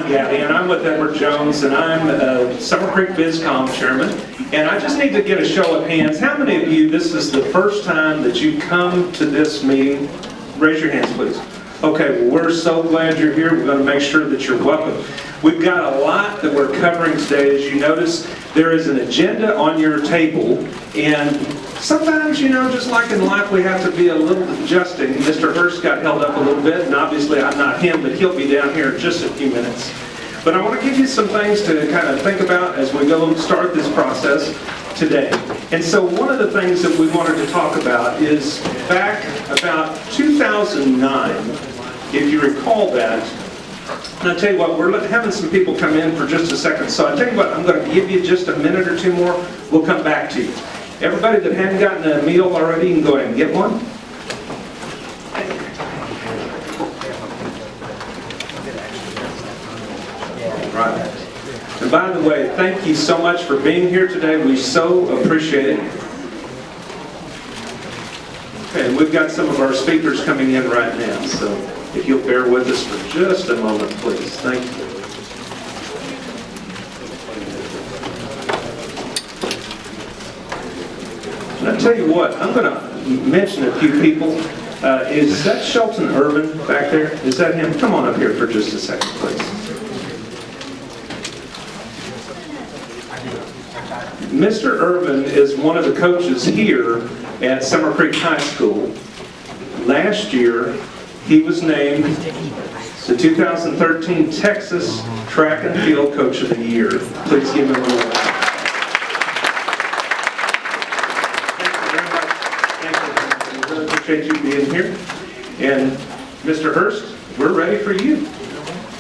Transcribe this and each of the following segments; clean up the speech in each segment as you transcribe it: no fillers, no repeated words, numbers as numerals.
Gaddy, and I'm with Edward Jones, and I'm Summer Creek bizcom chairman. And I just need to get a show of hands. How many of you, this is the first time that you come to this meeting? Raise your hands, please. Okay, well, we're so glad you're here. We're going to make sure that you're welcome. We've got a lot that we're covering today. As you notice, there is an agenda on your table, and sometimes, you know, just like in life, we have to be a little adjusting. Mr. Hurst got held up a little bit, and obviously I'm not him, but he'll be down here in just a few minutes. But I want to give you some things to kind of think about as we go and start this process today. And so one of the things that we wanted to talk about is back about 2009, if you recall that. And I'll tell you what, we're having some people come in for just a second. So I'll tell you what, I'm going to give you just a minute or two more. We'll come back to you. Everybody that hadn't gotten a meal already, you can go ahead and get one. Right. And by the way, thank you so much for being here today. We so appreciate it. Okay, and we've got some of our speakers coming in right now, so if you'll bear with us for just a moment, please. Thank you. And I tell you what, I'm going to mention a few people. Is that Shelton Irvin back there? Is that him? Come on up here for just a second, please. Mr. Irvin is one of the coaches here at Summer Creek High School. Last year, he was named the 2013 Texas Track and Field Coach of the Year. Please give him a round. Thank you very much. We really appreciate you being here. And Mr. Hurst, we're ready for you.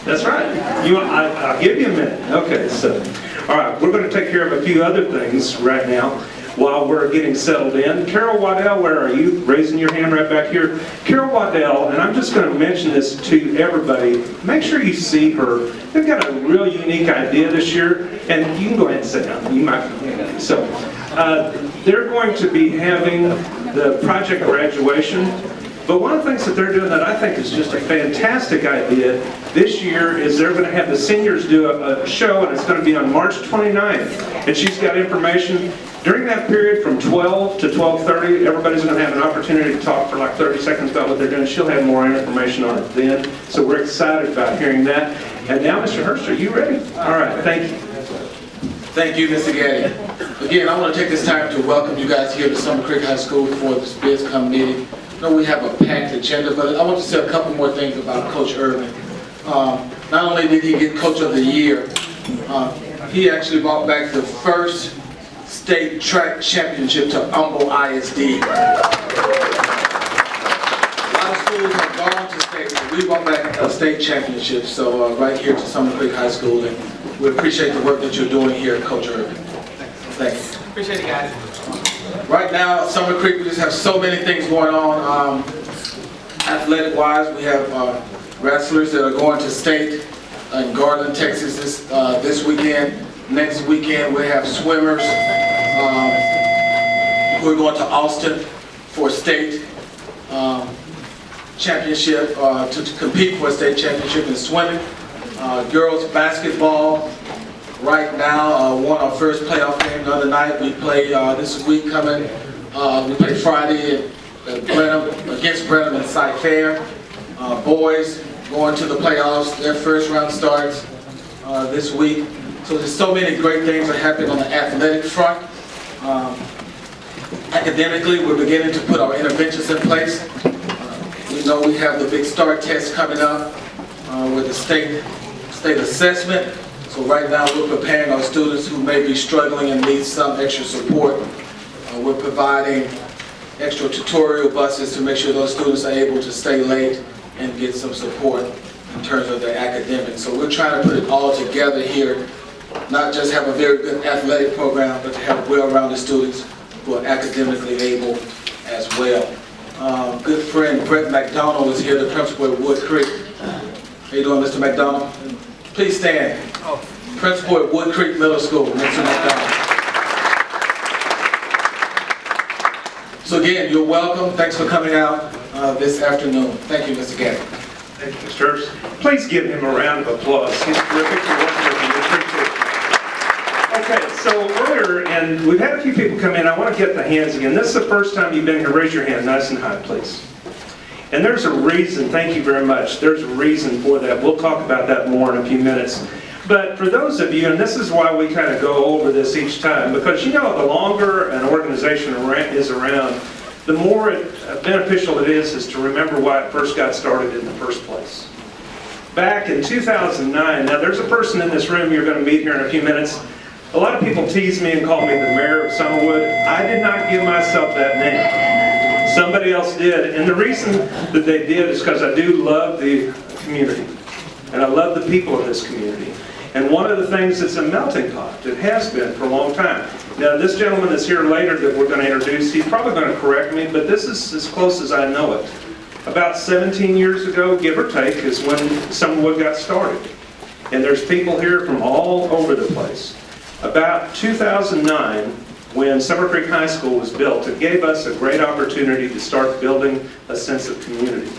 That's right. I'll give you a minute. Okay, so, all right, we're going to take care of a few other things right now while we're getting settled in. Carol Waddell, where are you? Raising your hand right back here. Carol Waddell, and I'm just going to mention this to everybody. Make sure you see her. They've got a real unique idea this year, and you can go ahead and sit down. You might. So, they're going to be having the project graduation. But one of the things that they're doing that I think is just a fantastic idea this year is they're going to have the seniors do a show, and it's going to be on March 29th. And she's got information. During that period from 12 to 12:30, everybody's going to have an opportunity to talk for like 30 seconds about what they're doing. She'll have more information on it then. So we're excited about hearing that. And now, Mr. Hurst, are you ready? All right, thank you. Thank you, Mr. Gaddy. Again, I want to take this time to welcome you guys here to Summer Creek High School for this bizcom meeting. I know we have a packed agenda, but I want to say a couple more things about Coach Irvin. Not only did he get Coach of the Year, he actually brought back the first state track championship to Humble ISD. A lot of schools have gone to state, but we brought back a state championship, so right here to Summer Creek High School, and we appreciate the work that you're doing here, Coach Irvin. Thank you. Appreciate it, guys. Right now, at Summer Creek, we just have so many things going on. Athletic-wise, we have wrestlers that are going to state in Garland, Texas this weekend. Next weekend, we have swimmers who are going to Austin for state championship, to compete for a state championship in swimming. Girls basketball. Right now, won our first playoff game the other night. We play this week coming. We play Friday at Brenham, against Brenham and Cy Fair. Boys going to the playoffs. Their first round starts this week. So there's so many great things that happen on the athletic front. Academically, we're beginning to put our interventions in place. We know we have the big STAR test coming up with the state assessment. So right now we're preparing our students who may be struggling and need some extra support. We're providing extra tutorial buses to make sure those students are able to stay late and get some support in terms of their academics. So we're trying to put it all together here, not just have a very good athletic program, but to have well-rounded students who are academically able as well. Good friend Brett McDonald is here, the principal at Wood Creek. How you doing, Mr. McDonald? Please stand. Principal at Wood Creek Middle School, Mr. McDonald. So again, you're welcome. Thanks for coming out this afternoon. Thank you, Mr. Gaddy. Thank you, Mr. Hurst. Please give him a round of applause. He's terrific to work with, and we appreciate it. Okay, so earlier, and we've had a few people come in. I want to get the hands again. This is the first time you've been here. Raise your hand nice and high, please. And there's a reason, thank you very much, there's a reason for that. We'll talk about that more in a few minutes. But for those of you, and this is why we kind of go over this each time, because you know the longer an organization is around, the more beneficial it is to remember why it first got started in the first place. Back in 2009, now there's a person in this room you're going to meet here in a few minutes. A lot of people tease me and call me the mayor of Summerwood. I did not give myself that name. Somebody else did. And the reason that they did is because I do love the community. And I love the people in this community. And one of the things that's a melting pot, it has been for a long time. Now this gentleman that's here later that we're going to introduce, he's probably going to correct me, but this is as close as I know it. About 17 years ago, give or take, is when Summerwood got started. And there's people here from all over the place. About 2009, when Summer Creek High School was built, it gave us a great opportunity to start building a sense of community.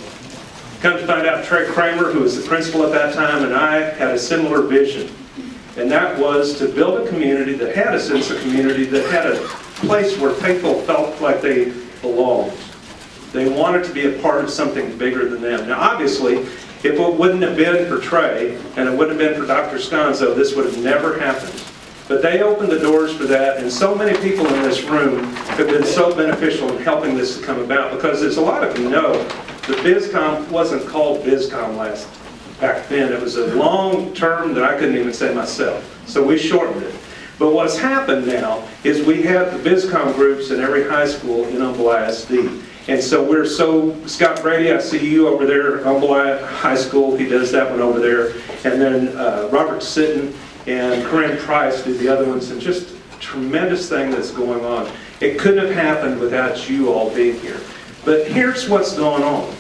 Come to find out, Trey Kramer, who was the principal at that time, and I had a similar vision. And that was to build a community that had a sense of community, that had a place where people felt like they belonged. They wanted to be a part of something bigger than them. Now obviously, if it wouldn't have been for Trey, and it wouldn't have been for Dr. Sconzo, this would have never happened. But they opened the doors for that, and so many people in this room have been so beneficial in helping this to come about, because as a lot of you know, the bizcom wasn't called bizcom back then. It was a long term that I couldn't even say myself. So we shortened it. But what's happened now is we have the bizcom groups in every high school in Humble ISD. And so we're Scott Brady, I see you over there at Humble High School. He does that one over there. And then Robert Sitton and Corinne Price do the other ones. And just a tremendous thing that's going on. It couldn't have happened without you all being here. But here's what's going on.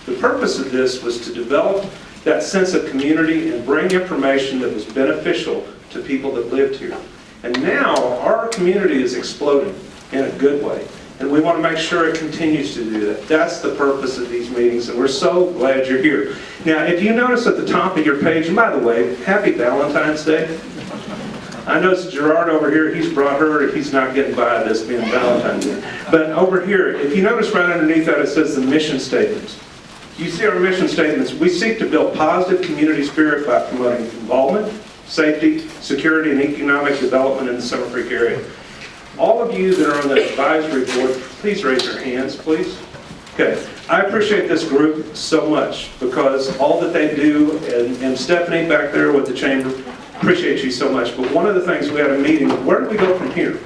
The purpose of this was to develop that sense of community and bring information that was beneficial to people that lived here. And now our community is exploding in a good way. And we want to make sure it continues to do that. That's the purpose of these meetings, and we're so glad you're here. Now, if you notice at the top of your page, and by the way, happy Valentine's Day. I know Gerard over here, he's brought her, he's not getting by this being Valentine's Day. But over here, if you notice right underneath that, it says the mission statements. You see our mission statements. We seek to build positive community spirit by promoting involvement, safety, security, and economic development in the Summer Creek area. All of you that are on the advisory board, please raise your hands, please. Okay, I appreciate this group so much because all that they do, and Stephanie back there with the chamber, appreciate you so much. But one of the things, we had a meeting, where do we go from here?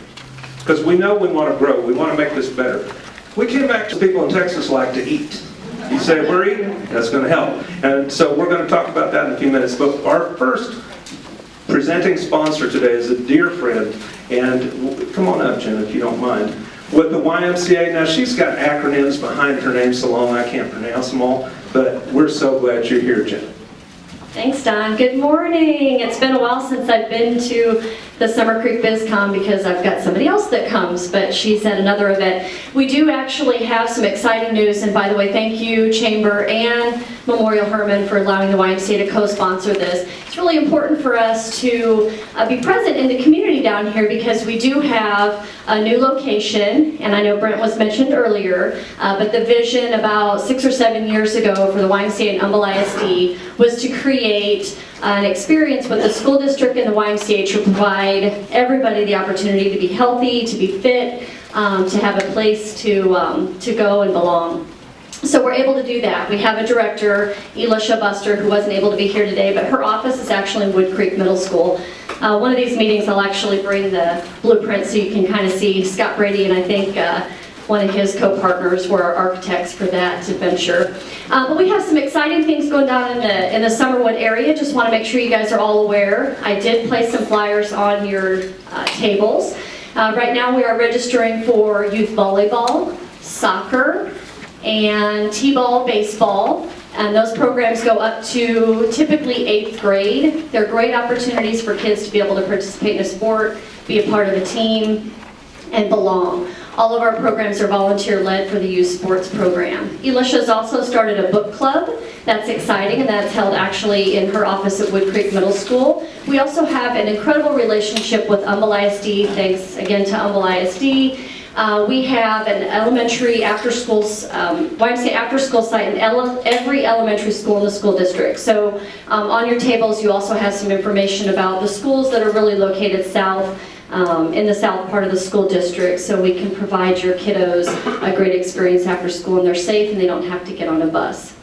Because we know we want to grow, we want to make this better. We came back to people in Texas like to eat. You say, we're eating? That's going to help. And so we're going to talk about that in a few minutes. But our first presenting sponsor today is a dear friend, and come on up, Jen, if you don't mind, with the YMCA. Now, she's got acronyms behind her name so long I can't pronounce them all, but we're so glad you're here, Jen. Thanks, Don. Good morning. It's been a while since I've been to the Summer Creek BizCom because I've got somebody else that comes, but she's at another event. We do actually have some exciting news, and by the way, thank you, Chamber and Memorial Hermann, for allowing the YMCA to co-sponsor this. It's really important for us to be present in the community down here because we do have a new location, and I know Brent was mentioned earlier, but the vision about 6 or 7 years ago for the YMCA and Humble ISD was to create an experience with the school district and the YMCA to provide everybody the opportunity to be healthy, to be fit, to have a place to go and belong. So we're able to do that. We have a director, Elisha Buster, who wasn't able to be here today, but her office is actually in Wood Creek Middle School. One of these meetings I'll actually bring the blueprint so you can kind of see Scott Brady, and I think one of his co-partners were our architects for that adventure. But we have some exciting things going on in the Summerwood area. Just want to make sure you guys are all aware. I did place some flyers on your tables. Right now we are registering for youth volleyball, soccer, and t-ball, baseball. And those programs go up to typically 8th grade. They're great opportunities for kids to be able to participate in a sport, be a part of a team, and belong. All of our programs are volunteer-led for the youth sports program. Elisha's also started a book club. That's exciting, and that's held actually in her office at Wood Creek Middle School. We also have an incredible relationship with Humble ISD. Thanks again to Humble ISD. We have an elementary after-school, YMCA after-school site in every elementary school in the school district. So on your tables, you also have some information about the schools that are really located south, in the south part of the school district, so we can provide your kiddos a great experience after school, and they're safe and they don't have to get on a bus.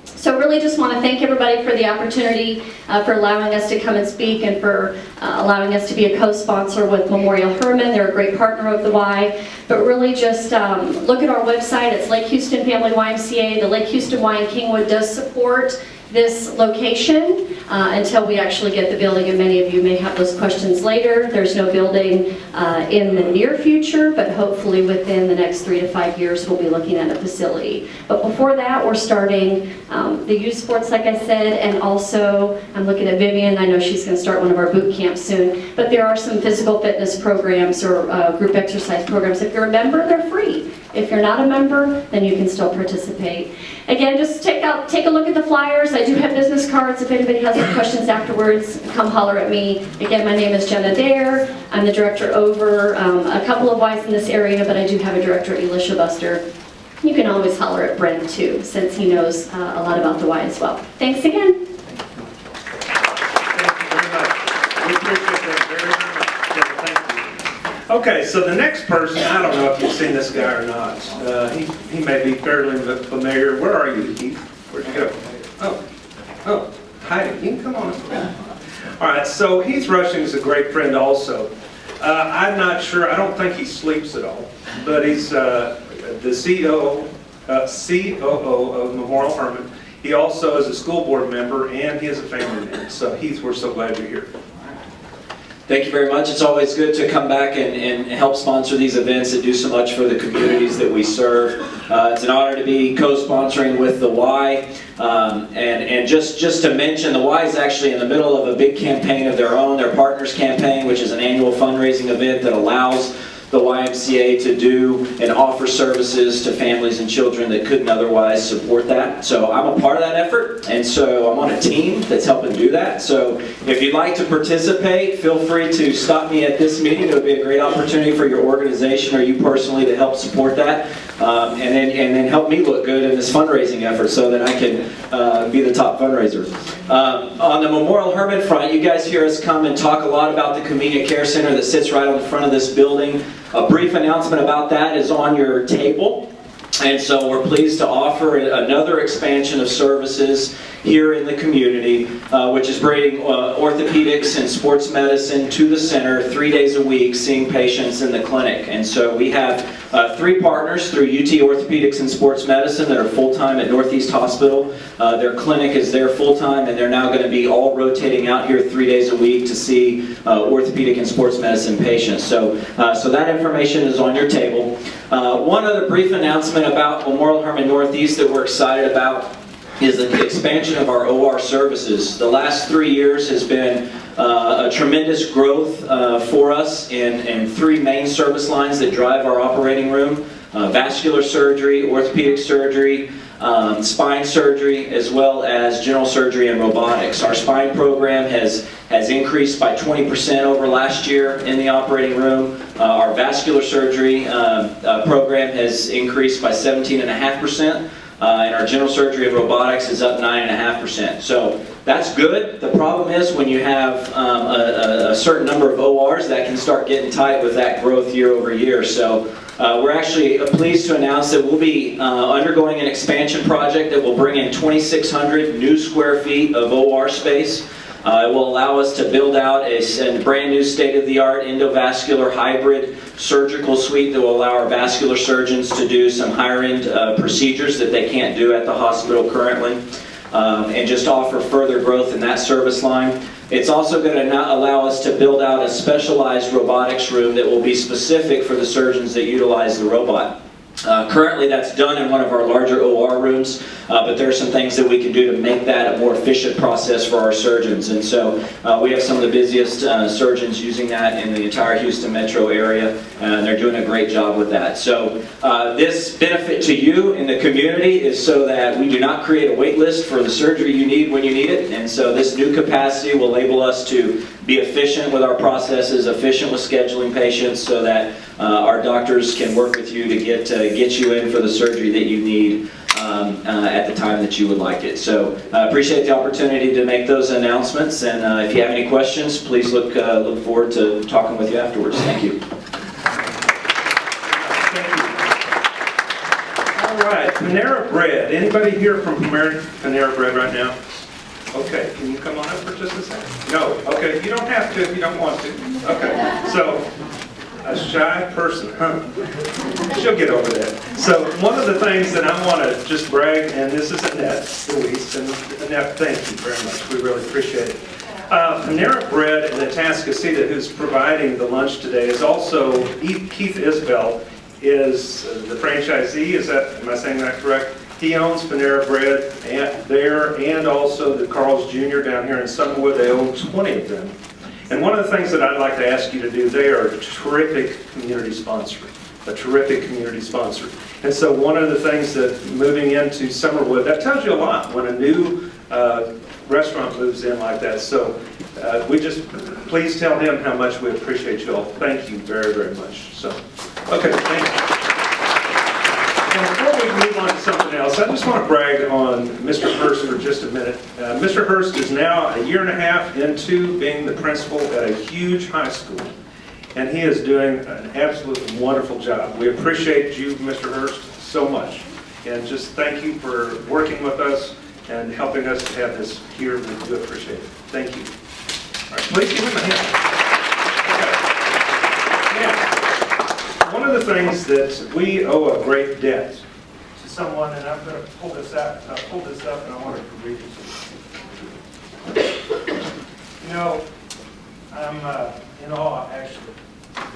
So really just want to thank everybody for the opportunity, for allowing us to come and speak, and for allowing us to be a co-sponsor with Memorial Hermann. They're a great partner of the Y. But really just look at our website. It's Lake Houston Family YMCA. The Lake Houston Y in Kingwood does support this location until we actually get the building, and many of you may have those questions later. There's no building in the near future, but hopefully within the next 3 to 5 years we'll be looking at a facility. But before that, we're starting the youth sports, like I said, and also I'm looking at Vivian. I know she's going to start one of our boot camps soon, but there are some physical fitness programs or group exercise programs. If you're a member, they're free. If you're not a member, then you can still participate. Again, just take a look at the flyers. I do have business cards. If anybody has any questions afterwards, come holler at me. Again, my name is Jenna Dare. I'm the director over a couple of Ys in this area, but I do have a director, Elisha Buster. You can always holler at Brent too, since he knows a lot about the Y as well. Thanks again. We appreciate that very much. Thank you. Okay, so the next person, I don't know if you've seen this guy or not. He may be fairly familiar. Where are you, Keith? Where'd you go? Oh, hi. You can come on up. All right, so Heath Rushing is a great friend also. I'm not sure, I don't think he sleeps at all, but he's the COO of Memorial Hermann. He also is a school board member, and he is a family man. So Heath, we're so glad you're here. Thank you very much. It's always good to come back and help sponsor these events that do so much for the communities that we serve. It's an honor to be co-sponsoring with the Y. And just to mention, the Y is actually in the middle of a big campaign of their own, their Partners Campaign, which is an annual fundraising event that allows the YMCA to do and offer services to families and children that couldn't otherwise support that. So I'm a part of that effort, and so I'm on a team that's helping do that. So if you'd like to participate, feel free to stop me at this meeting. It would be a great opportunity for your organization or you personally to help support that, and then help me look good in this fundraising effort so that I can be the top fundraiser. On the Memorial Hermann front, you guys hear us come and talk a lot about the Convenient Care Center that sits right on the front of this building. A brief announcement about that is on your table. And so we're pleased to offer another expansion of services here in the community, which is bringing orthopedics and sports medicine to the center 3 days a week, seeing patients in the clinic. And so we have 3 partners through UT Orthopedics and Sports Medicine that are full-time at Northeast Hospital. Their clinic is there full-time, and they're now going to be all rotating out here 3 days a week to see orthopedic and sports medicine patients. So that information is on your table. One other brief announcement about Memorial Hermann Northeast that we're excited about is the expansion of our OR services. The last 3 years has been a tremendous growth for us in 3 main service lines that drive our operating room: vascular surgery, orthopedic surgery, spine surgery, as well as general surgery and robotics. Our spine program has increased by 20% over last year in the operating room. Our vascular surgery program has increased by 17.5%. And our general surgery and robotics is up 9.5%. So that's good. The problem is when you have a certain number of ORs, that can start getting tight with that growth year over year. So we're actually pleased to announce that we'll be undergoing an expansion project that will bring in 2,600 new square feet of OR space. It will allow us to build out a brand new state-of-the-art endovascular hybrid surgical suite that will allow our vascular surgeons to do some higher-end procedures that they can't do at the hospital currently, and just offer further growth in that service line. It's also going to allow us to build out a specialized robotics room that will be specific for the surgeons that utilize the robot. Currently, that's done in one of our larger OR rooms, but there are some things that we can do to make that a more efficient process for our surgeons. And so we have some of the busiest surgeons using that in the entire Houston metro area, and they're doing a great job with that. So this benefit to you in the community is so that we do not create a wait list for the surgery you need when you need it. And so this new capacity will enable us to be efficient with our processes, efficient with scheduling patients, so that our doctors can work with you to get you in for the surgery that you need at the time that you would like it. So I appreciate the opportunity to make those announcements, and if you have any questions, please look forward to talking with you afterwards. Thank you. Thank you. All right, Panera Bread. Anybody here from Panera Bread right now? Okay, can you come on up for just a second? No, okay, you don't have to if you don't want to. Okay, so a shy person, huh? She'll get over that. So one of the things that I want to just brag, and this is Annette Louise, and Annette, thank you very much. We really appreciate it. Panera Bread in Atascocita, who's providing the lunch today, is also Keith Isbell is the franchisee. Am I saying that correct? He owns Panera Bread there, and also the Carl's Jr. down here in Summerwood. They own 20 of them. And one of the things that I'd like to ask you to do, they are a terrific community sponsor, And so one of the things that moving into Summerwood, that tells you a lot when a new restaurant moves in like that. So please tell him how much we appreciate you all. Thank you very, very much. So, okay, thank you. And before we move on to something else, I just want to brag on Mr. Hurst for just a minute. Mr. Hurst is now a year and a half into being the principal at a huge high school, and he is doing an absolutely wonderful job. We appreciate you, Mr. Hurst, so much, and just thank you for working with us and helping us to have this here. We do appreciate it. Thank you. All right, please give him a hand. One of the things that we owe a great debt to someone, and I'm going to pull this up, and I want to read it to you. You know, I'm in awe, actually,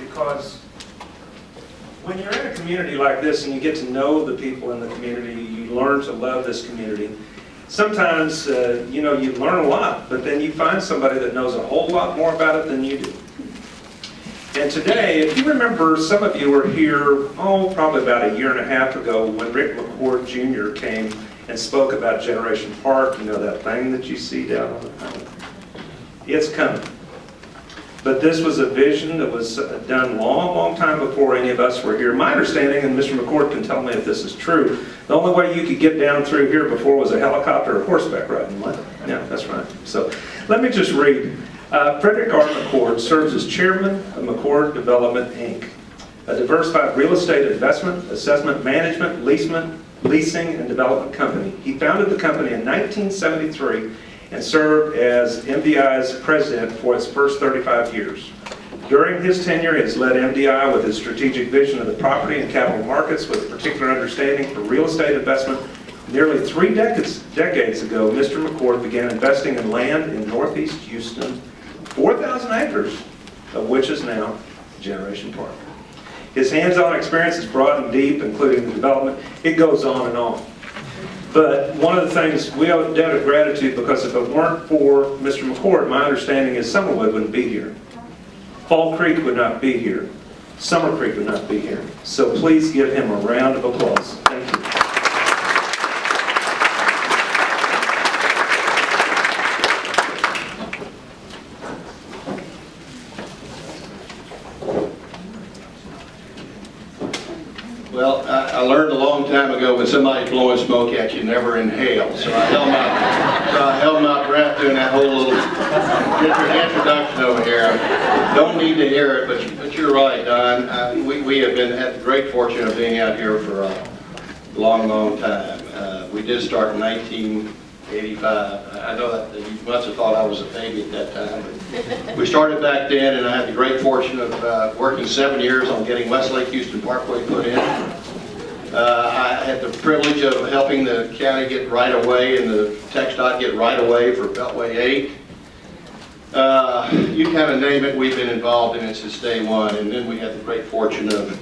because when you're in a community like this and you get to know the people in the community, you learn to love this community. Sometimes, you learn a lot, but then you find somebody that knows a whole lot more about it than you do. And today, if you remember, some of you were here, probably about a year and a half ago when Rick McCord Jr. came and spoke about Generation Park, that thing that you see down on the panel. It's coming. But this was a vision that was done long time before any of us were here. My understanding, and Mr. McCord can tell me if this is true, the only way you could get down through here before was a helicopter or horseback riding. Yeah, that's right. So let me just read. Frederick R. McCord serves as chairman of McCord Development, Inc., a diversified real estate investment, assessment, management, leasing, and development company. He founded the company in 1973 and served as MDI's president for its first 35 years. During his tenure, he has led MDI with his strategic vision of the property and capital markets with particular understanding for real estate investment. Nearly 3 decades ago, Mr. McCord began investing in land in northeast Houston, 4,000 acres of which is now Generation Park. His hands-on experience is broad and deep, including the development. It goes on and on. But one of the things, we owe a debt of gratitude because if it weren't for Mr. McCord, my understanding is Summerwood wouldn't be here. Fall Creek would not be here. Summer Creek would not be here. So please give him a round of applause. Thank you. Well, I learned a long time ago when somebody's blowing smoke at you, never inhale. So I held my breath doing that whole little introduction over here. Don't need to hear it, but you're right, Don. We have had the great fortune of being out here for a long time. We did start in 1985. I know that you must have thought I was a baby at that time. But we started back then, and I had the great fortune of working 7 years on getting Westlake Houston Parkway put in. I had the privilege of helping the county get right-of-way and the TxDOT get right-of-way for Beltway 8. You kind of name it, we've been involved in it since day one. And then we had the great fortune of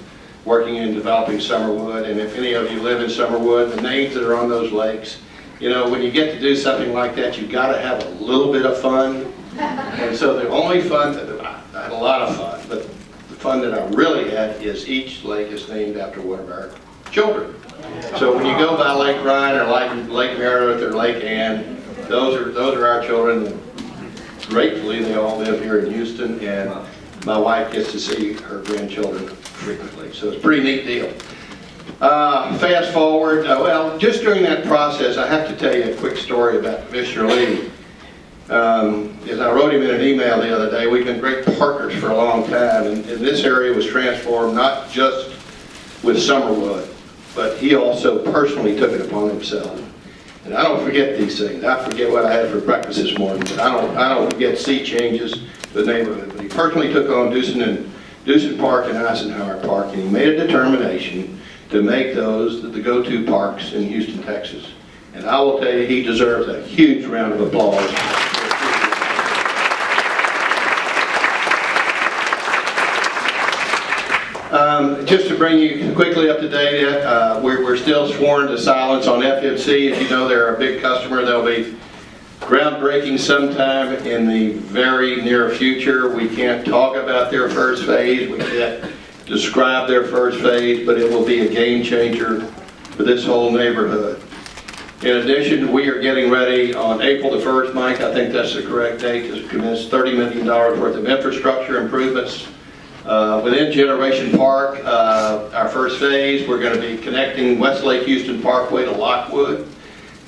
working in developing Summerwood. And if any of you live in Summerwood, the names that are on those lakes, you know, when you get to do something like that, you've got to have a little bit of fun. And so the only fun, I had a lot of fun, but the fun that I really had is each lake is named after one of our children. So when you go by Lake Ryan or Lake Meredith or Lake Ann, those are our children. Gratefully, they all live here in Houston, and my wife gets to see her grandchildren frequently. So it's a pretty neat deal. Fast forward, well, just during that process, I have to tell you a quick story about Commissioner Lee. As I wrote him in an email the other day, we've been great partners for a long time, and this area was transformed not just with Summerwood, but he also personally took it upon himself. And I don't forget these things. I forget what I had for breakfast this morning, but I don't forget sea changes to the neighborhood. But he personally took on Deucin Park and Eisenhower Park, and he made a determination to make those the go-to parks in Houston, Texas. And I will tell you, he deserves a huge round of applause. Just to bring you quickly up to date, we're still sworn to silence on FMC. As you know, they're our big customer. They'll be groundbreaking sometime in the very near future. We can't talk about their first phase. We can't describe their first phase, but it will be a game changer for this whole neighborhood. In addition, we are getting ready on April the 1st, Mike, I think that's the correct date, to commence $30 million worth of infrastructure improvements within Generation Park. Our first phase, we're going to be connecting West Lake Houston Parkway to Lockwood.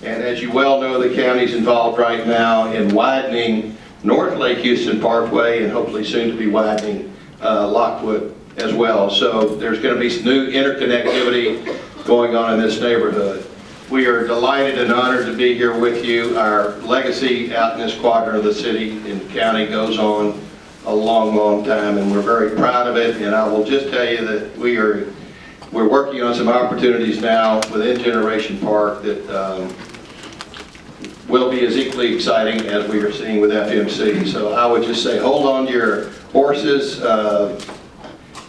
And as you well know, the county's involved right now in widening North Lake Houston Parkway and hopefully soon to be widening Lockwood as well. So there's going to be some new interconnectivity going on in this neighborhood. We are delighted and honored to be here with you. Our legacy out in this quadrant of the city and county goes on a long, long time, and we're very proud of it. And I will just tell you that we're working on some opportunities now within Generation Park that will be as equally exciting as we are seeing with FMC. So I would just say hold on to your horses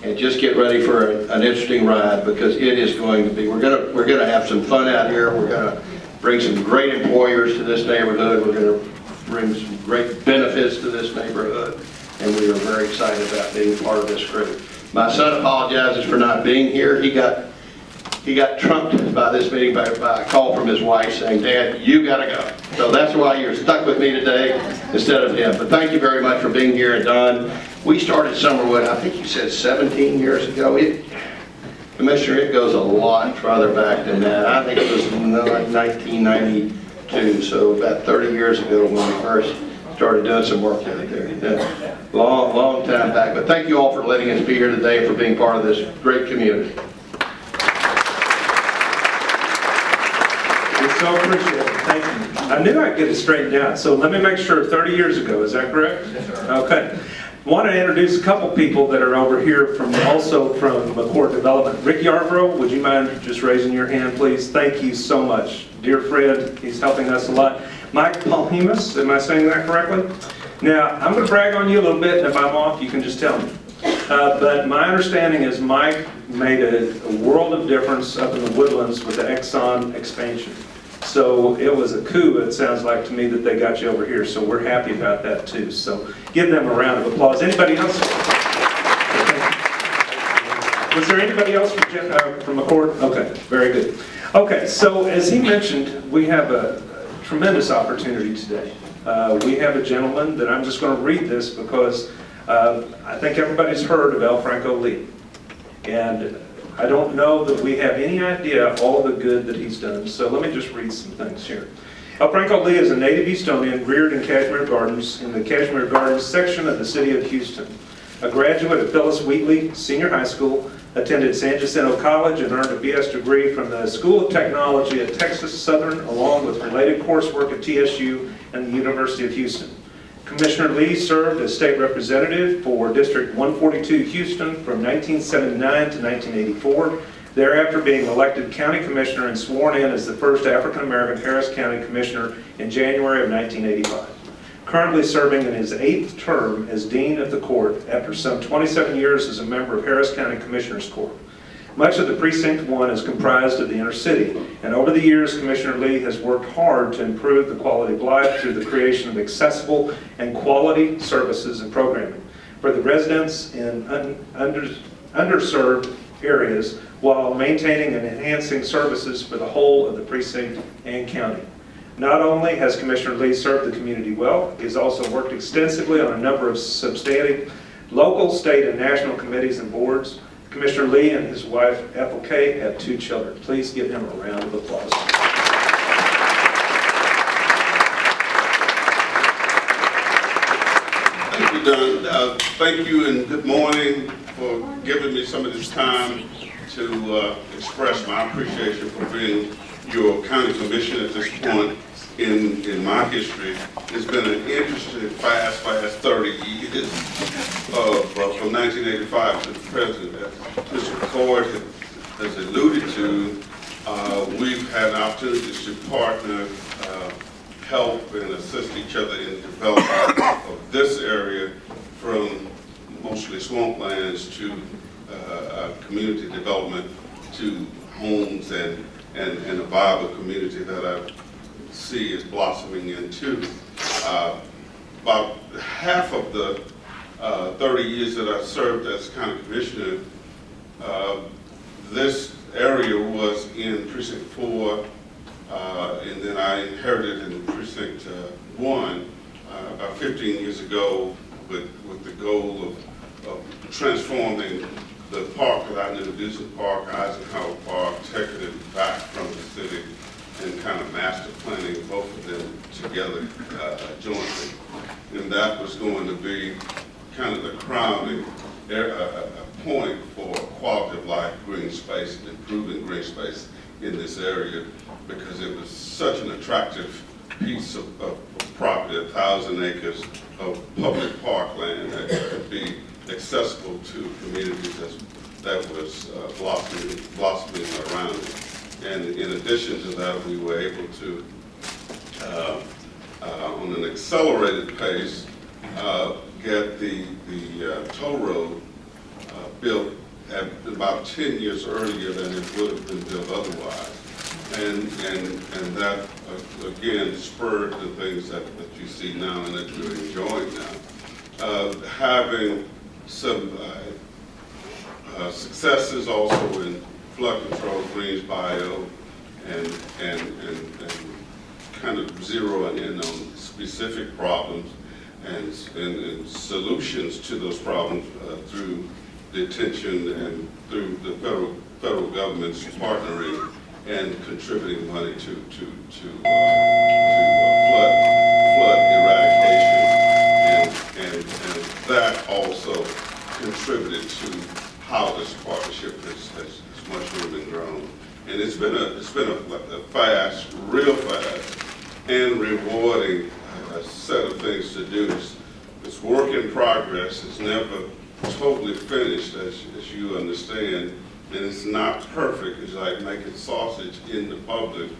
and just get ready for an interesting ride, because it is going to be, we're going to have some fun out here. We're going to bring some great employers to this neighborhood. We're going to bring some great benefits to this neighborhood, and we are very excited about being part of this group. My son apologizes for not being here. He got trumped by this meeting by a call from his wife saying, "Dad, you got to go." So that's why you're stuck with me today instead of him. But thank you very much for being here. And Don, we started Summerwood, I think you said 17 years ago. Commissioner, it goes a lot farther back than that. I think it was like 1992, so about 30 years ago when we first started doing some work out there. Yeah. Long time back. But thank you all for letting us be here today and for being part of this great community. We so appreciate it. Thank you. I knew I'd get it straightened out. So let me make sure, 30 years ago, is that correct? Yes, sir. Okay. I want to introduce a couple people that are over here also from McCourt Development. Rick Yarbrough, would you mind just raising your hand, please? Thank you so much. Dear Fred, he's helping us a lot. Mike Palhimus, am I saying that correctly? Now, I'm going to brag on you a little bit, and if I'm off, you can just tell me. But my understanding is Mike made a world of difference up in the Woodlands with the Exxon expansion. So it was a coup, it sounds like to me, that they got you over here. So we're happy about that too. So give them a round of applause. Anybody else? Was there anybody else from McCourt? Okay, very good. Okay, so as he mentioned, we have a tremendous opportunity today. We have a gentleman that I'm just going to read this because I think everybody's heard of L. Franco Lee. And I don't know that we have any idea all the good that he's done, so let me just read some things here. L. Franco Lee is a native Houstonian reared in Cashmere Gardens, in the Cashmere Gardens section of the city of Houston. A graduate of Phyllis Wheatley Senior High School, attended San Jacinto College and earned a BS degree from the School of Technology at Texas Southern, along with related coursework at TSU and the University of Houston. Commissioner Lee served as state representative for District 142 Houston from 1979 to 1984, thereafter being elected county commissioner and sworn in as the first African-American Harris County commissioner in January of 1985. Currently serving in his 8th term as Dean of the Court after some 27 years as a member of Harris County Commissioners Court. Much of the Precinct 1 is comprised of the inner city, and over the years, Commissioner Lee has worked hard to improve the quality of life through the creation of accessible and quality services and programming for the residents in underserved areas while maintaining and enhancing services for the whole of the precinct and county. Not only has Commissioner Lee served the community well, he has also worked extensively on a number of substantive local, state, and national committees and boards. Commissioner Lee and his wife, Ethel Kay, have 2 children. Please give him a round of applause. Thank you, Don. Thank you and good morning for giving me some of this time to express my appreciation for being your county commissioner at this point in my history. It's been an interesting, fast 30 years from 1985 to the present. As Mr. Ford has alluded to, we've had opportunities to partner, help and assist each other in the development of this area, from mostly swamplands to community development to homes and a viable community that I see is blossoming into. About half of the 30 years that I served as county commissioner, this area was in Precinct 4, and then I inherited in Precinct 1 about 15 years ago with the goal of transforming the park that I knew, Deuce Park, Eisenhower Park, taking it back from the city and kind of master planning both of them together jointly. And that was going to be kind of the crowning point for quality of life, green space, and improving green space in this area, because it was such an attractive piece of property, 1,000 acres of public parkland that could be accessible to communities that was blossoming around it. And in addition to that, we were able to, on an accelerated pace, get the toll road built at about 10 years earlier than it would have been built otherwise. And that, again, spurred the things that you see now and that you're enjoying now. Having some successes also in flood control, greens bio, and kind of zeroing in on specific problems and solutions to those problems through the attention and through the federal government's partnering and contributing money to flood eradication, and that also contributed to how this partnership has mushroomed and grown. And it's been a fast, real fast, and rewarding set of things to do. It's work in progress. It's never totally finished, as you understand, and it's not perfect. It's like making sausage in the public,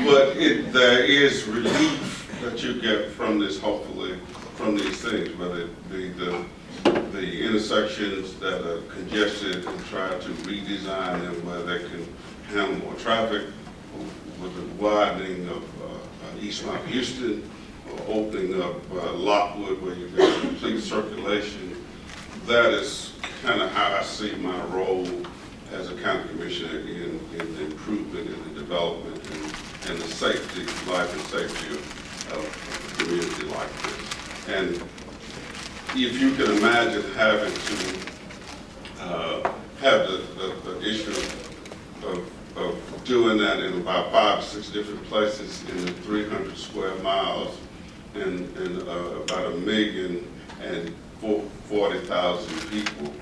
but there is relief that you get from this, hopefully, from these things, whether it be the intersections that are congested and try to redesign them where they can handle more traffic, with the widening of East Mount Houston, or opening up Lockwood where you get complete circulation. That is kind of how I see my role as a county commissioner in the improvement and the development and the safety, life and safety of a community like this. And if you can imagine having to have the issue of doing that in about 5 or 6 different places in the 300 square miles and about 1,040,000 people,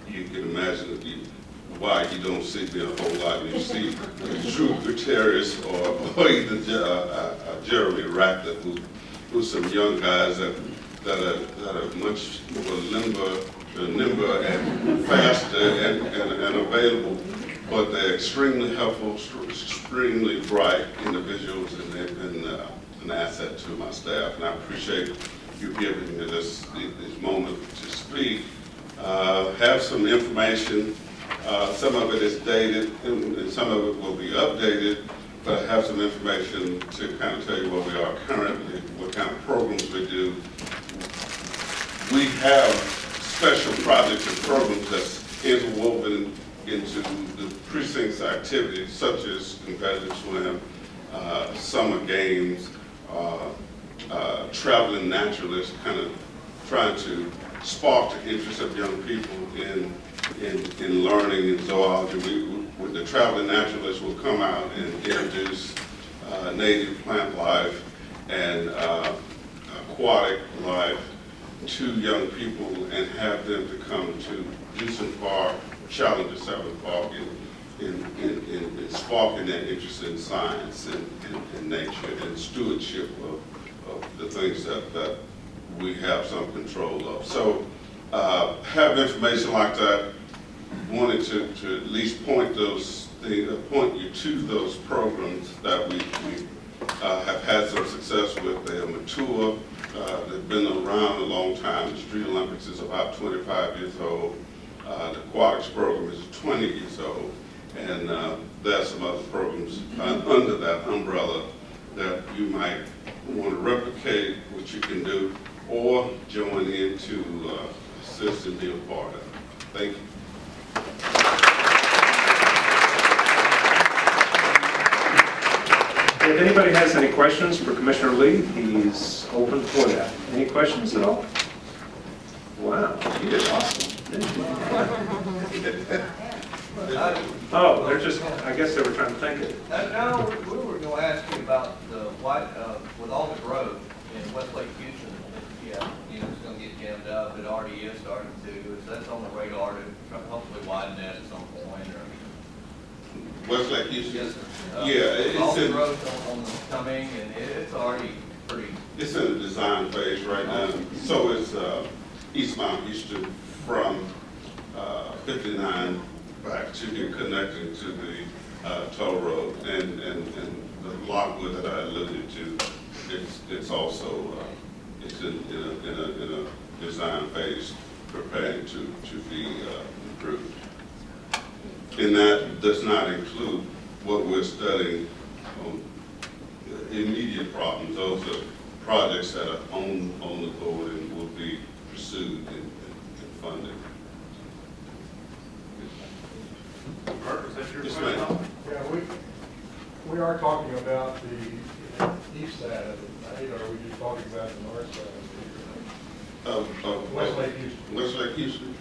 you can imagine why you don't see me a whole lot. You see Drew Gutierrez or either Jeremy Rattler, who's some young guys that are much more nimble and faster and available, but they're extremely helpful, extremely bright individuals, and they've been an asset to my staff. And I appreciate you giving me this moment to speak have some information. Some of it is dated and some of it will be updated, but I have some information to kind of tell you where we are currently, what kind of programs we do. We have special projects and programs that's interwoven into the precinct's activities, such as competitive swim, summer games, traveling naturalists, kind of trying to spark the interest of young people in learning in zoology. With the traveling naturalists will come out and introduce native plant life and aquatic life to young people and have them to come to Houston Park, challenge us Seven Park in sparking that interest in science and nature and stewardship of the things that we have some control of. So have information like that. Wanted to at least point you to those programs that we have had some success with. They are mature. They've been around a long time. The Street Olympics is about 25 years old. The aquatics program is 20 years old. And there are some other programs under that umbrella that you might want to replicate what you can do or join in to assist and be a part of. Thank you. If anybody has any questions for Commissioner Lee, he's open for that. Any questions at all? Wow, you did awesome. Oh, they're just, I guess they were trying to think it. No, we were going to ask you about the with all the growth in Westlake Houston, yeah, it's going to get jammed up. It already is starting to. Is that on the radar to hopefully widen that at some point? Or? Westlake Houston? Yes, sir. Yeah, all it's the in, growth on the coming, and it's already pretty. it's in the design phase right now. So is eastbound Houston from 59 back to here, connecting to the toll road, and the Lockwood that I alluded to. It's also it's in a design phase, preparing to be improved. And that does not include what we're studying on immediate problems. Those are projects that are on the board and will be pursued and funded. Mark, is that your Yes, question? ma'am. Yeah, we are talking about the east side of it, right? Or are we just talking about the north side Of Westlake Houston. Westlake Houston.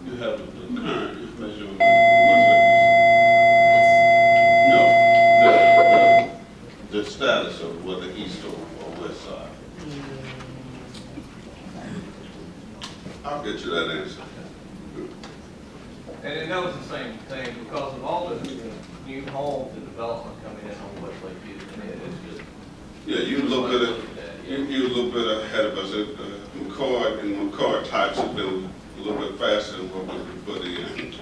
You have the current information on Westlake Houston? No, the status of whether east or west side. I'll get you that answer. And it knows the same thing because of all the new homes and development coming in on Westlake Houston. It's just. Yeah, you look at it. You're a little bit ahead of us. McCoy types have been a little bit faster than what we can put in.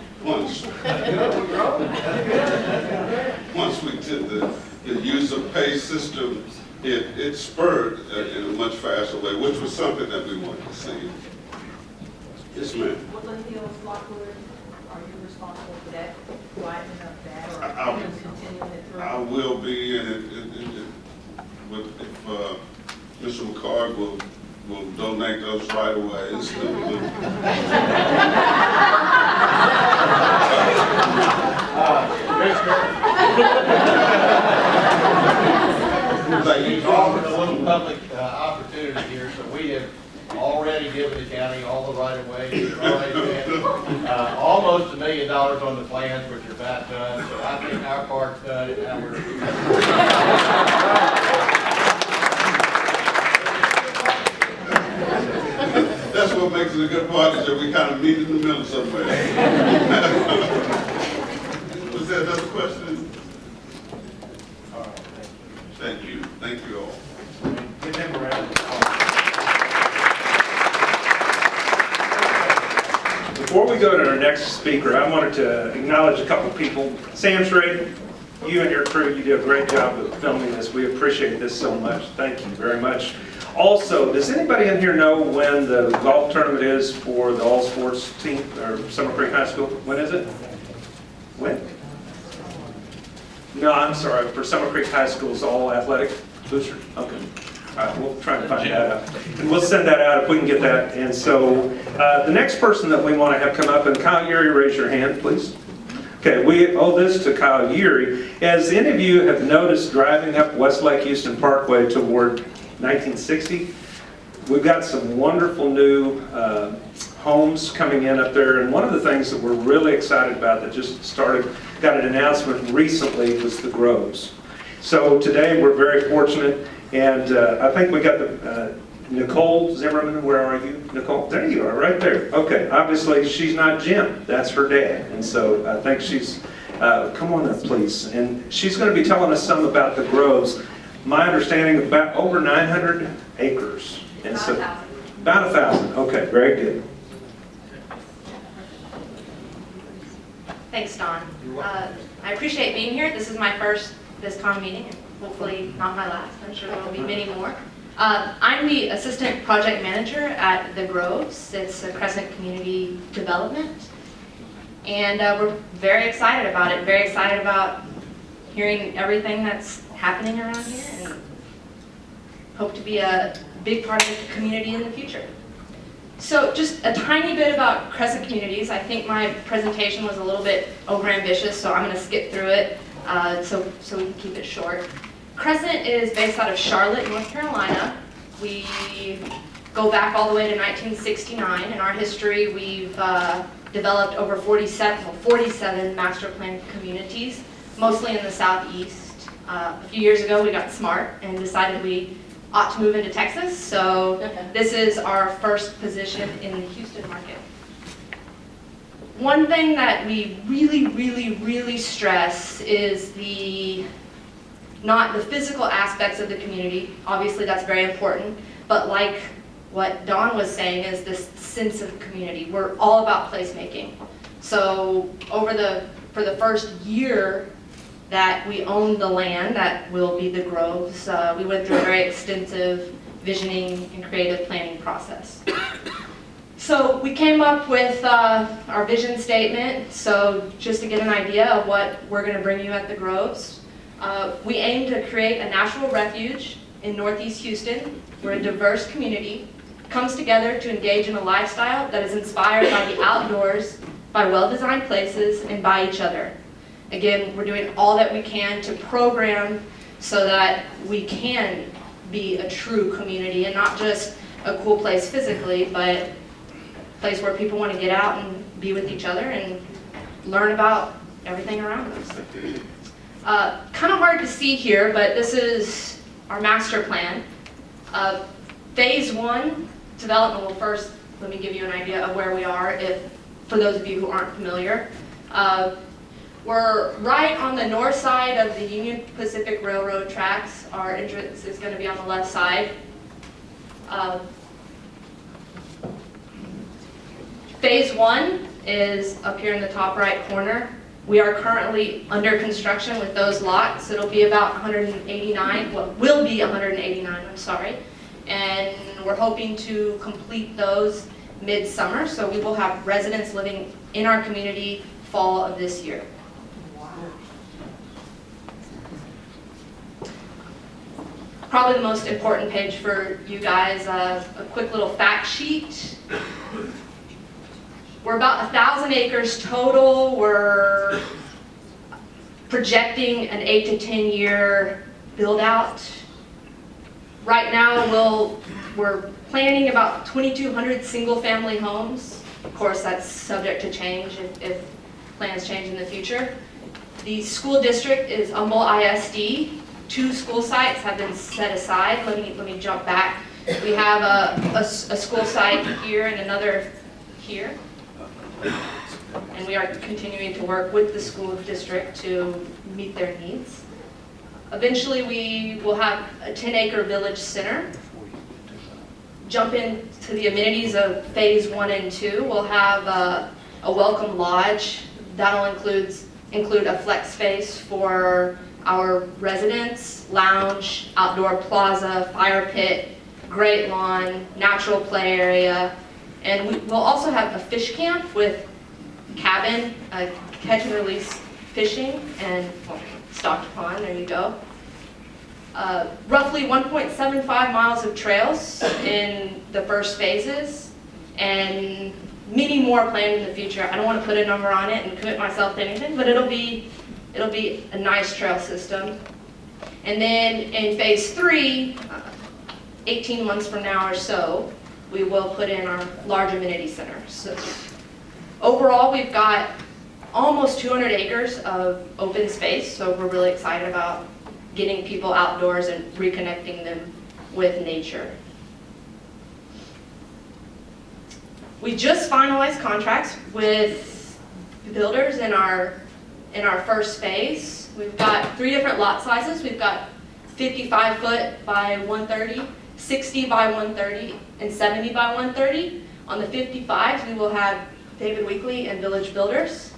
Once we did the user pay system, it spurred in a much faster way, which was something that we wanted to see. Yes, ma'am. Woodland Hills, Lockwood, are you responsible for that, widening up that, or I'll- just continuing it through? I will be, and if Mr. McCord will donate those right away. You've offered a little public opportunity here, so we have already given the county all the right-of-way. We've already spent almost $1 million on the plans, which are about done, so I think our part's done. And now That's what makes it a good party, so we kind of meet in the middle somewhere. Was there another question? All right. Thank you. Thank you all. Give them a round. Before we go to our next speaker, I wanted to acknowledge a couple people. Sam Strait, you and your crew, you did a great job of filming this. We appreciate this so much. Thank you very much. Also, does anybody in here know when the golf tournament is for the all sports team, or Summer Creek High School? When is it? When? No, I'm sorry, for Summer Creek High School's all athletic booster? Okay. All right, we'll try and find that out. And we'll send that out if we can get that. And so the next person that we want to have come up, and Kyle Urey, raise your hand, please. Okay, we owe this to Kyle Urey. As any of you have noticed driving up Westlake Houston Parkway toward 1960, we've got some wonderful new homes coming in up there. And one of the things that we're really excited about that just got an announcement recently was the Groves. So today we're very fortunate, and I think we got the Nicole Zimmerman. Where are you, Nicole? There you are, right there. Okay, obviously she's not Jim, that's her dad, and so I think she's, come on up please, and she's going to be telling us some about the Groves. My understanding, about over 900 acres. And so, about 1,000, okay, very good. Thanks, Don. I appreciate being here. This is my first bizcom meeting, and hopefully not my last. I'm sure there will be many more. I'm the assistant project manager at the Groves. It's a Crescent Community Development, and we're very excited about it. Very excited about hearing everything that's happening around here, and hope to be a big part of the community in the future. So just a tiny bit about Crescent Communities. I think my presentation was a little bit overambitious, so I'm going to skip through it so we can keep it short. Crescent is based out of Charlotte, North Carolina. We go back all the way to 1969. In our history, we've developed over 47 master plan communities, mostly in the southeast. A few years ago, we got smart and decided we ought to move into Texas, so this is our first position in the Houston market. One thing that we really stress is not the physical aspects of the community. Obviously that's very important, but like what Dawn was saying is this sense of community. We're all about placemaking. So for the first year that we own the land that will be the Groves, we went through a very extensive visioning and creative planning process. So we came up with our vision statement. So just to get an idea of what we're going to bring you at the Groves, we aim to create a natural refuge in Northeast Houston where a diverse community comes together to engage in a lifestyle that is inspired by the outdoors, by well-designed places, and by each other. Again, we're doing all that we can to program so that we can be a true community and not just a cool place physically, but a place where people want to get out and be with each other and learn about everything around us. Kind of hard to see here, but this is our master plan. Phase 1 development. Well, first, let me give you an idea of where we are, for those of you who aren't familiar. We're right on the north side of the Union Pacific Railroad tracks. Our entrance is going to be on the left side. Phase 1 is up here in the top right corner. We are currently under construction with those lots. It'll be about 189, well, will be 189, I'm sorry. And we're hoping to complete those mid-summer, so we will have residents living in our community fall of this year. Probably the most important page for you guys, a quick little fact sheet. We're about 1,000 acres total. We're projecting an 8 to 10 year build out. Right now we're planning about 2,200 single family homes. Of course that's subject to change if plans change in the future. The school district is Humboldt ISD. 2 school sites have been set aside. Let me jump back. We have a school site here and another here. And we are continuing to work with the school district to meet their needs. Eventually we will have a 10-acre village center. Jump into the amenities of phase 1 and 2. We'll have a welcome lodge. That'll include a flex space for our residents, lounge, outdoor plaza, fire pit, great lawn, natural play area, and we'll also have a fish camp with cabin, catch and release fishing, and well, stocked pond, there you go. Roughly 1.75 miles of trails in the first phases, and many more planned in the future. I don't want to put a number on it and commit myself to anything, but it'll be a nice trail system. And then in phase 3, 18 months from now or so, we will put in our large amenity center. So overall, we've got almost 200 acres of open space, so we're really excited about getting people outdoors and reconnecting them with nature. We just finalized contracts with builders in our first phase. We've got 3 different lot sizes. We've got 55 foot by 130, 60 by 130, and 70 by 130. On the 55s, we will have David Weekley and Village Builders.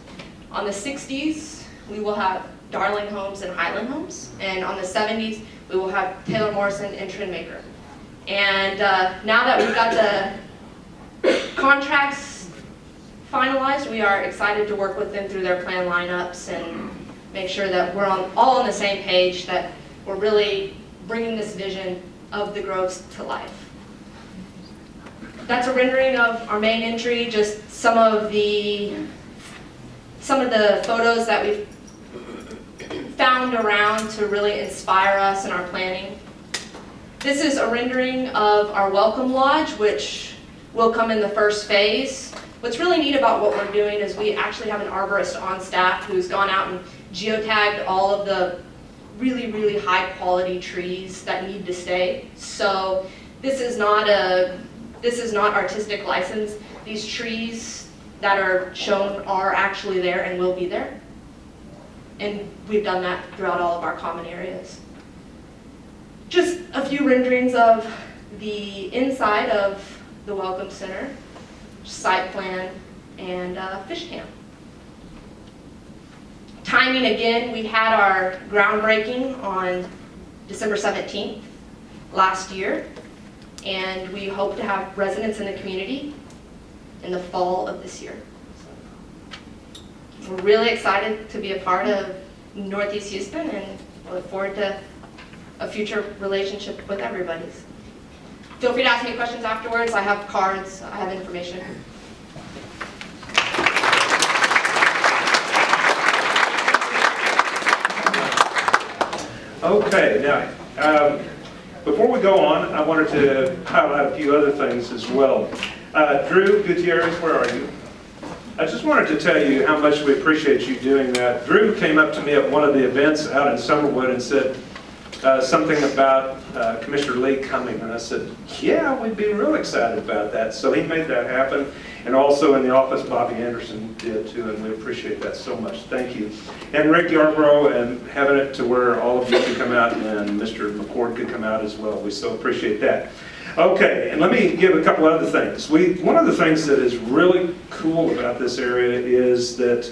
On the 60s, we will have Darling Homes and Highland Homes. And on the 70s, we will have Taylor Morrison and Trendmaker. And now that we've got the contracts finalized, we are excited to work with them through their plan lineups and make sure that we're all on the same page, that we're really bringing this vision of the groves to life. That's a rendering of our main entry, just some of the photos that we've found around to really inspire us in our planning. This is a rendering of our welcome lodge, which will come in the first phase. What's really neat about what we're doing is we actually have an arborist on staff who's gone out and geotagged all of the really, really high quality trees that need to stay. So this is not artistic license. These trees that are shown are actually there and will be there. And we've done that throughout all of our common areas. Just a few renderings of the inside of the Welcome Center, site plan, and fish camp. Timing, again, we had our groundbreaking on December 17th last year, and we hope to have residents in the community in the fall of this year. We're really excited to be a part of Northeast Houston and look forward to a future relationship with everybody's. Feel free to ask me questions afterwards. I have cards, I have information. Okay, now, before we go on, I wanted to highlight a few other things as well. Drew Gutierrez, where are you? I just wanted to tell you how much we appreciate you doing that. Drew came up to me at one of the events out in Summerwood and said something about Commissioner Lee coming, and I said, yeah, we'd be real excited about that. So he made that happen, and also in the office, Bobby Anderson did too, and we appreciate that so much. Thank you. And Rick Yarborough, and having it to where all of you could come out, and Mr. McCord could come out as well. We so appreciate that. Okay, and let me give a couple other things. One of the things that is really cool about this area is that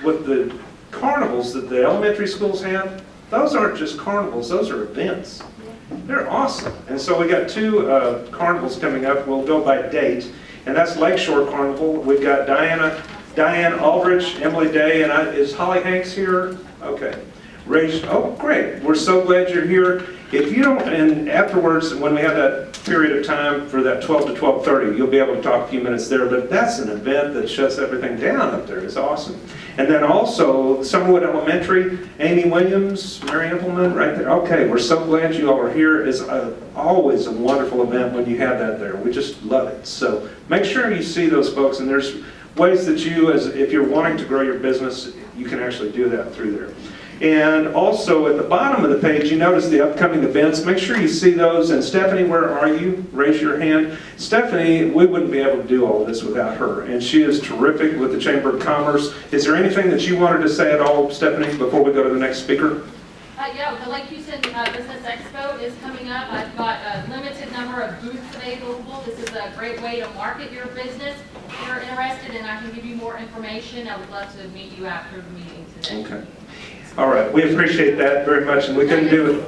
with the carnivals that the elementary schools have, those aren't just carnivals, those are events. They're awesome. And so we got 2 carnivals coming up. We'll go by date, and that's Lakeshore Carnival. We've got Diane Aldrich, Emily Day, and is Holly Hanks here? Okay. Oh, great. We're so glad you're here. If you don't, and afterwards, when we have that period of time for that 12 to 12:30, you'll be able to talk a few minutes there, but that's an event that shuts everything down up there. It's awesome. And then also, Summerwood Elementary, Amy Williams, Mary Impleman, right there. Okay, we're so glad you all are here. It's always a wonderful event when you have that there. We just love it. So make sure you see those folks, and there's ways that you, if you're wanting to grow your business, you can actually do that through there. And also at the bottom of the page, you notice the upcoming events. Make sure you see those. And Stephanie, where are you? Raise your hand. Stephanie, we wouldn't be able to do all of this without her. And she is terrific with the Chamber of Commerce. Is there anything that you wanted to say at all, Stephanie, before we go to the next speaker? Yeah, the Lake Houston Business Expo is coming up. I've got a limited number of booths available. This is a great way to market your business. If you're interested and I can give you more information, I would love to meet you after the meeting today. Okay. All right, we appreciate that very much, and we couldn't do it.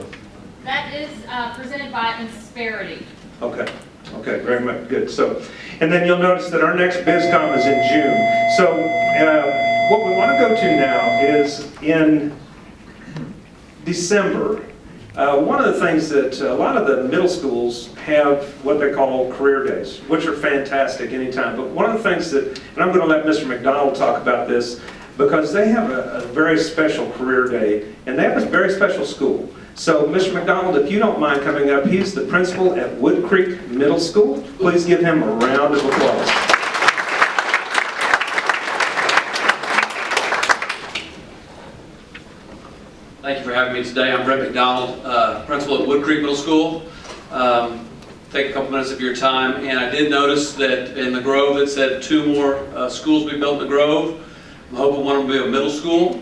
That is presented by Insperity. Okay, okay, very much, good. So, and then you'll notice that our next BizCom is in June. So what we want to go to now is in December. One of the things that a lot of the middle schools have what they call career days, which are fantastic anytime. But one of the things that, and I'm going to let Mr. McDonald talk about this, because they have a very special career day, and they have a very special school. So, Mr. McDonald, if you don't mind coming up, he's the principal at Wood Creek Middle School. Please give him a round of applause. Thank you for having me today. I'm Brett McDonald, principal at Wood Creek Middle School. Take a couple minutes of your time, and I did notice that in the Grove it said 2 more schools be built in the Grove. I'm hoping one of them will be a middle school.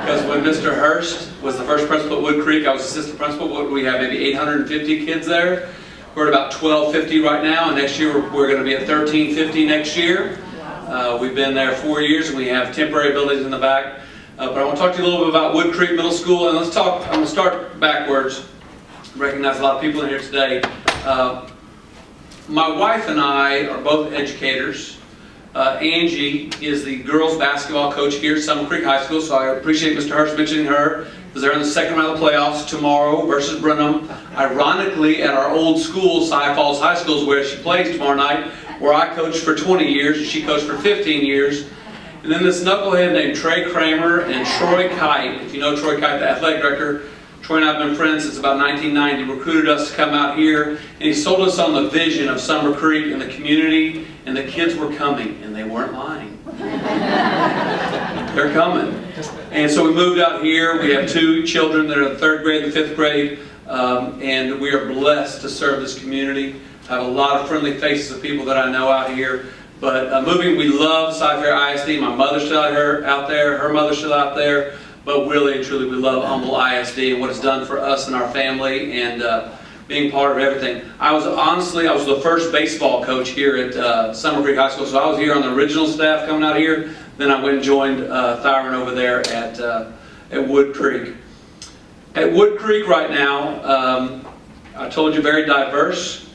Because when Mr. Hurst was the first principal at Wood Creek, I was assistant principal. We have maybe 850 kids there. We're at about 1,250 right now, and next year we're going to be at 1,350 next year. We've been there 4 years, and we have temporary buildings in the back. But I want to talk to you a little bit about Wood Creek Middle School, and let's talk. I'm going to start backwards. I recognize a lot of people in here today. My wife and I are both educators. Angie is the girls basketball coach here at Summer Creek High School, so I appreciate Mr. Hurst mentioning her, because they're in the second round of the playoffs tomorrow versus Brenham. Ironically, at our old school, Cy Falls High School, is where she plays tomorrow night, where I coached for 20 years and she coached for 15 years. And then this knucklehead named Trey Kramer and Troy Kite, if you know Troy Kite, the athletic director, Troy and I have been friends since about 1990, recruited us to come out here, and he sold us on the vision of Summer Creek and the community, and the kids were coming, and they weren't lying. They're coming. And so we moved out here. We have 2 children that are in the 3rd grade and the 5th grade, and we are blessed to serve this community. I have a lot of friendly faces of people that I know out here. But we love Cy-Fair ISD. My mother's still out there, her mother's still out there. But really and truly, we love Humble ISD and what it's done for us and our family, and being part of everything. I was the first baseball coach here at Summer Creek High School, so I was here on the original staff coming out here. Then I went and joined Thyron over there at Wood Creek. At Wood Creek right now, I told you, very diverse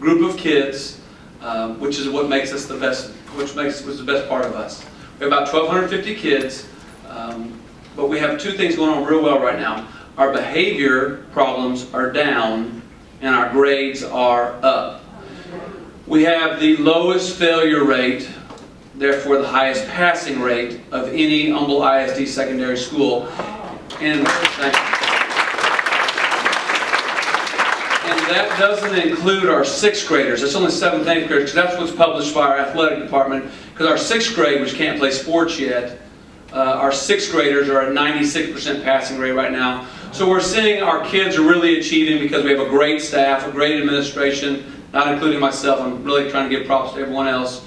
group of kids, which is what makes us the best, which was the best part of us. We have about 1,250 kids. But we have 2 things going on real well right now. Our behavior problems are down and our grades are up. We have the lowest failure rate, therefore the highest passing rate of any Humble ISD secondary school. And that doesn't include our 6th graders. It's only 7th and 8th graders, because that's what's published by our athletic department. Because our 6th grade, which can't play sports yet, our 6th graders are at 96% passing rate right now. So we're seeing our kids are really achieving because we have a great staff, a great administration, not including myself. I'm really trying to give props to everyone else.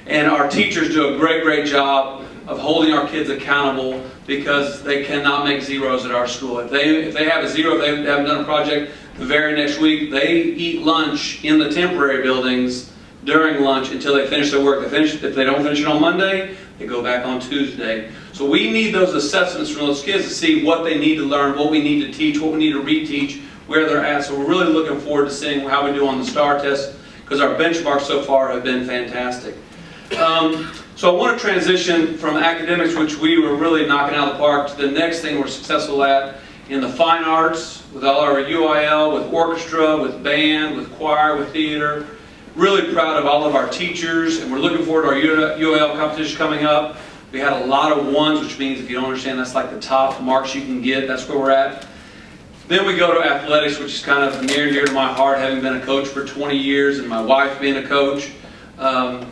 And our teachers do a great, great job of holding our kids accountable, because they cannot make zeros at our school. If they have a 0, if they haven't done a project, the very next week they eat lunch in the temporary buildings during lunch until they finish their work. If they don't finish it on Monday, they go back on Tuesday. So we need those assessments from those kids to see what they need to learn, what we need to teach, what we need to reteach, where they're at. So we're really looking forward to seeing how we do on the STAR test, because our benchmarks so far have been fantastic. So I want to transition from academics, which we were really knocking out of the park, to the next thing we're successful at in the fine arts, with all our UIL, with orchestra, with band, with choir, with theater. Really proud of all of our teachers, and we're looking forward to our UIL competition coming up. We had a lot of 1s, which means, if you don't understand, that's like the top marks you can get. That's where we're at. Then we go to athletics, which is kind of near and dear to my heart, having been a coach for 20 years and my wife being a coach. I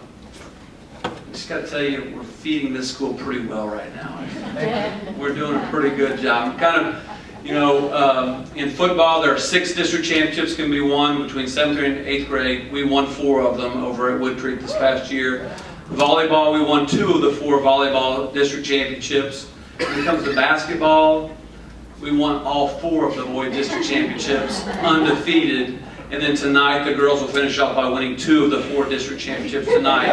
just got to tell you, we're feeding this school pretty well right now. We're doing a pretty good job. Kind of, you know, in football, there are 6 district championships can be won between 7th and 8th grade. We won 4 of them over at Wood Creek this past year. Volleyball, we won 2 of the 4 volleyball district championships. When it comes to basketball, we won all 4 of the boy district championships, undefeated. And then tonight, the girls will finish off by winning 2 of the 4 district championships tonight.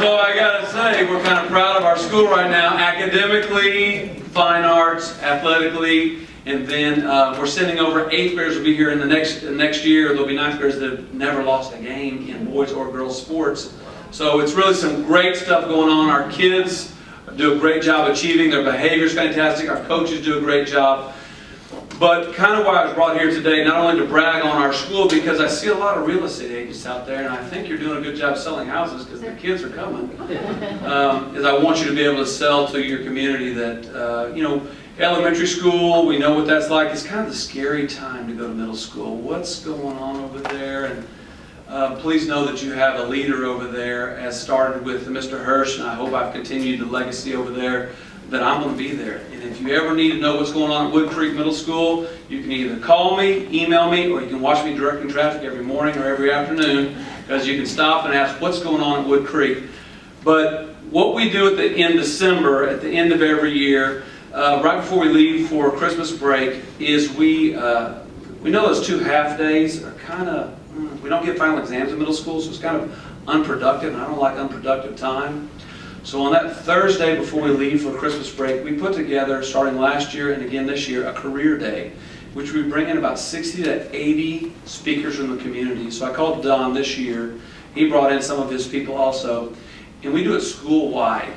So I gotta say, we're kind of proud of our school right now, academically, fine arts, athletically, and then we're sending over 8th graders will be here in the next year. There'll be 9th graders that have never lost a game in boys or girls sports. So it's really some great stuff going on. Our kids do a great job achieving. Their behavior is fantastic. Our coaches do a great job. But kind of why I was brought here today, not only to brag on our school, because I see a lot of real estate agents out there, and I think you're doing a good job selling houses because the kids are coming, is I want you to be able to sell to your community that, you know, elementary school, we know what that's like. It's kind of the scary time to go to middle school. What's going on over there? And please know that you have a leader over there, as started with Mr. Hirsch, and I hope I've continued the legacy over there, that I'm going to be there. And if you ever need to know what's going on at Wood Creek Middle School, you can either call me, email me, or you can watch me directing traffic every morning or every afternoon, because you can stop and ask what's going on at Wood Creek. But what we do in December, at the end of every year, right before we leave for Christmas break, is we know those 2 half days are kind of, we don't get final exams in middle school, so it's kind of unproductive, and I don't like unproductive time. So on that Thursday before we leave for Christmas break, we put together, starting last year and again this year, a career day, which we bring in about 60 to 80 speakers from the community. So I called Don this year. He brought in some of his people also. And we do it school-wide.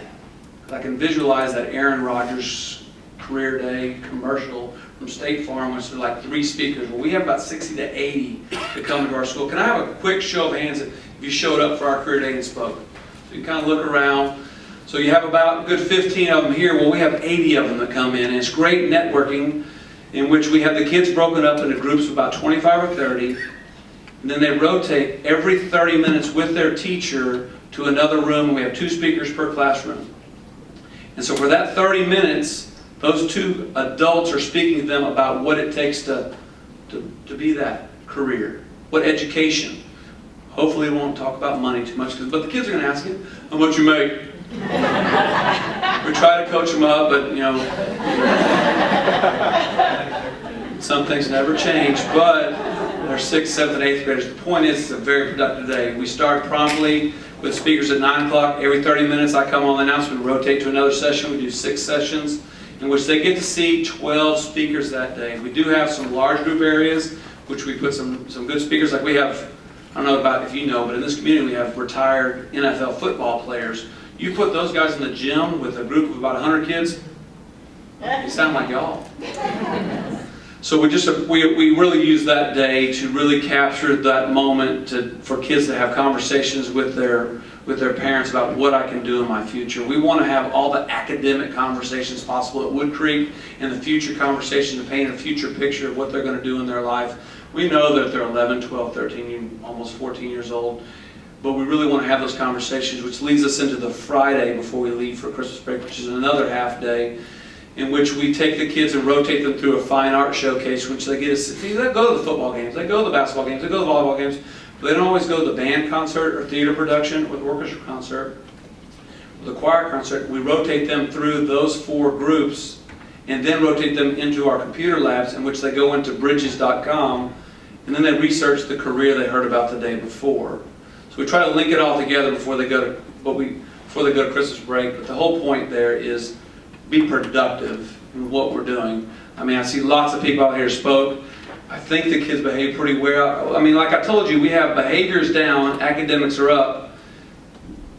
I can visualize that Aaron Rodgers career day commercial from State Farm, which is like 3 speakers. Well, we have about 60 to 80 to come to our school. Can I have a quick show of hands if you showed up for our career day and spoke? So you kind of look around. So you have about a good 15 of them here. Well, we have 80 of them that come in. And it's great networking, in which we have the kids broken up into groups of about 25 or 30. And then they rotate every 30 minutes with their teacher to another room. And we have 2 speakers per classroom. And so for that 30 minutes, those 2 adults are speaking to them about what it takes to be that career. What education. Hopefully we won't talk about money too much, but the kids are going to ask you, how much you make? We try to coach them up, but you know, some things never change. But they're 6th, 7th, and 8th graders. The point is, it's a very productive day. We start promptly with speakers at 9 o'clock. Every 30 minutes I come on the announcement, rotate to another session. We do 6 sessions in which they get to see 12 speakers that day. We do have some large group areas, which we put some good speakers. Like we have, I don't know about if you know, but in this community we have retired NFL football players. You put those guys in the gym with a group of about 100 kids, they sound like y'all. So we really use that day to really capture that moment for kids to have conversations with their parents about what I can do in my future. We want to have all the academic conversations possible at Wood Creek, and the future conversations to paint a future picture of what they're going to do in their life. We know that they're 11, 12, 13, almost 14 years old. But we really want to have those conversations, which leads us into the Friday before we leave for Christmas break, which is another half day, in which we take the kids and rotate them through a fine art showcase, which they get to see. They go to the football games, they go to the basketball games, they go to the volleyball games, but they don't always go to the band concert or theater production or the orchestra concert or the choir concert. We rotate them through those 4 groups and then rotate them into our computer labs, in which they go into bridges.com, and then they research the career they heard about the day before. So we try to link it all together before they go to Christmas break. But the whole point there is be productive in what we're doing. I mean, I see lots of people out here spoke. I think the kids behave pretty well. I mean, like I told you, we have behaviors down, academics are up.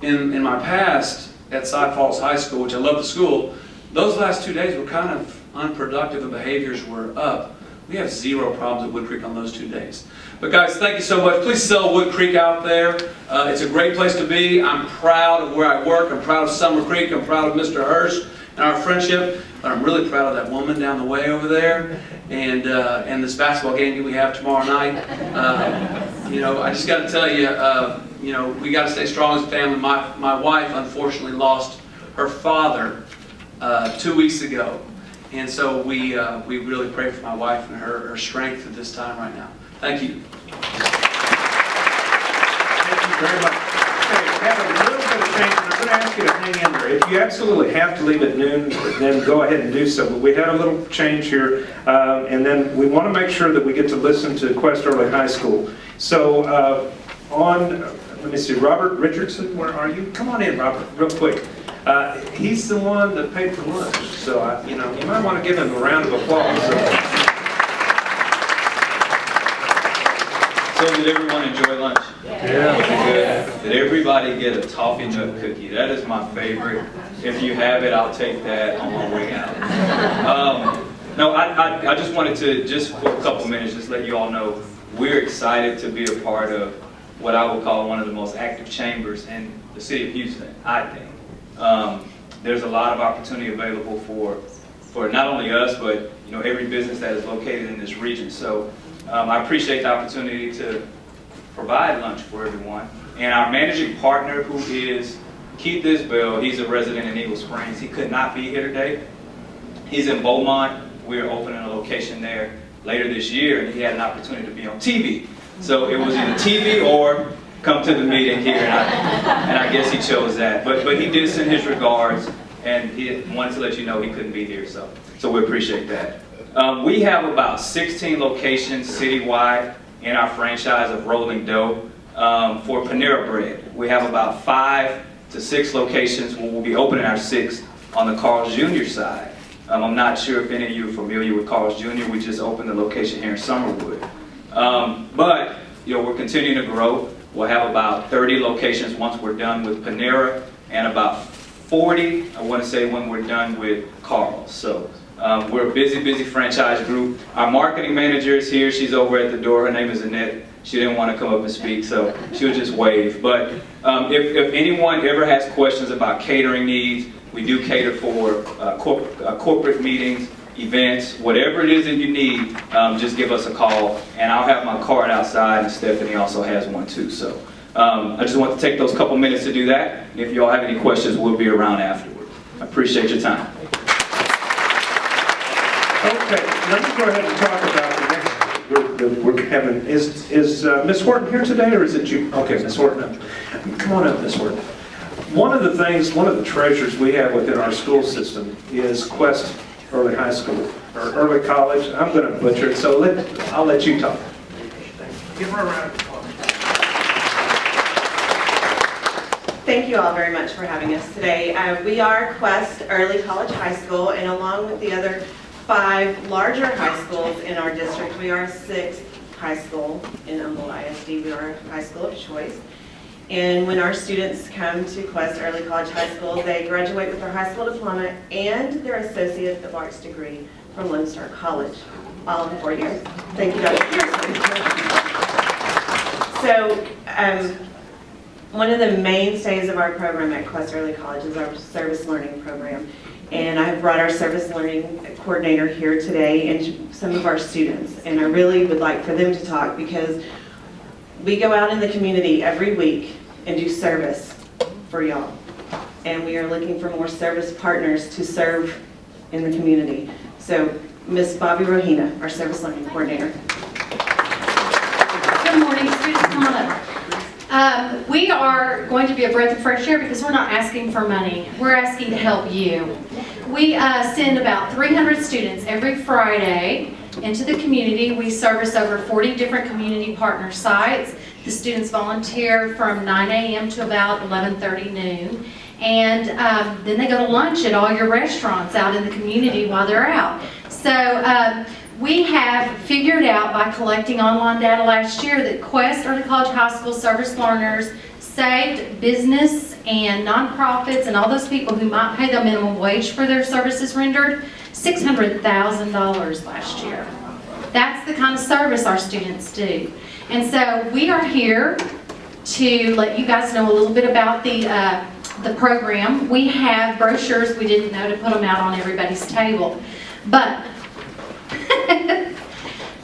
In my past at Cy Falls High School, which I love the school, those last 2 days were kind of unproductive and behaviors were up. We have 0 problems at Wood Creek on those 2 days. But guys, thank you so much. Please sell Wood Creek out there. It's a great place to be. I'm proud of where I work. I'm proud of Summer Creek. I'm proud of Mr. Hirsch and our friendship. But I'm really proud of that woman down the way over there, and this basketball game that we have tomorrow night. You know, I just got to tell you, you know, we got to stay strong as a family. My wife unfortunately lost her father 2 weeks ago. And so we really pray for my wife and her strength at this time right now. Thank you. Thank you very much. Okay, we have a little bit of change in the going to ask you to hang in there. If you absolutely have to leave at noon, then go ahead and do so. But we had a little change here, and then we want to make sure that we get to listen to Quest Early High School. So let me see, Robert Richardson, where are you? Come on in, Robert, real quick. He's the one that paid for lunch, so you might want to give him a round of applause. So did everyone enjoy lunch? Yeah. Good. Did everybody get a toffee nut cookie? That is my favorite. If you have it, I'll take that on my way out. No, I just wanted to, just for a couple minutes, just let you all know, we're excited to be a part of what I would call one of the most active chambers in the city of Houston, I think. There's a lot of opportunity available for not only us, but every business that is located in this region. So I appreciate the opportunity to provide lunch for everyone. And our managing partner, who is Keith Isbell, he's a resident in Eagle Springs. He could not be here today. He's in Beaumont. We're opening a location there later this year, and he had an opportunity to be on TV. So it was either TV or come to the meeting here, and I guess he chose that. But he did send his regards, and he wanted to let you know he couldn't be here, so we appreciate that. We have about 16 locations citywide in our franchise of Rolling Dough for Panera Bread. We have about 5 to 6 locations where we'll be opening our 6th on the Carl's Jr. side. I'm not sure if any of you are familiar with Carl's Jr. We just opened the location here in Summerwood. But we're continuing to grow. We'll have about 30 locations once we're done with Panera, and about 40, I want to say, when we're done with Carl's. So we're a busy franchise group. Our marketing manager is here. She's over at the door. Her name is Annette. She didn't want to come up and speak, so she'll just wave. But if anyone ever has questions about catering needs, we do cater for corporate meetings, events, whatever it is that you need, just give us a call, and I'll have my card outside, and Stephanie also has one too. So I just want to take those couple minutes to do that. And if you all have any questions, we'll be around afterward. I appreciate your time. Okay, let's go ahead and talk about the next group that we're having. Is Ms. Horton here today, or is it you? Okay, Ms. Horton, come on up, Ms. Horton. One of the treasures we have within our school system is Quest Early High School, or Early College. I'm going to butcher it, so I'll let you talk. Give her a round of applause. Thank you all very much for having us today. We are Quest Early College High School, and along with the other 5 larger high schools in our district, we are 6th high school in Humboldt ISD. We are a high school of choice. And when our students come to Quest Early College High School, they graduate with their high school diploma and their Associate of Arts degree from Lone Star College, all in 4 years. Thank you, Dr. Pearson. So, one of the mainstays of our program at Quest Early College is our service learning program. And I've brought our service learning coordinator here today and some of our students. And I really would like for them to talk, because we go out in the community every week and do service for y'all. And we are looking for more service partners to serve in the community. So, Ms. Bobby Rohina, our service learning coordinator. Good morning, students, come on up. We are going to be a breath of fresh air because we're not asking for money. We're asking to help you. We send about 300 students every Friday into the community. We service over 40 different community partner sites. The students volunteer from 9 a.m. to about 11:30 noon. And then they go to lunch at all your restaurants out in the community while they're out. So we have figured out by collecting online data last year that Quest Early College High School service learners saved business and nonprofits and all those people who might pay the minimum wage for their services rendered $600,000 last year. That's the kind of service our students do. And so we are here to let you guys know a little bit about the program. We have brochures. We didn't know to put them out on everybody's table. But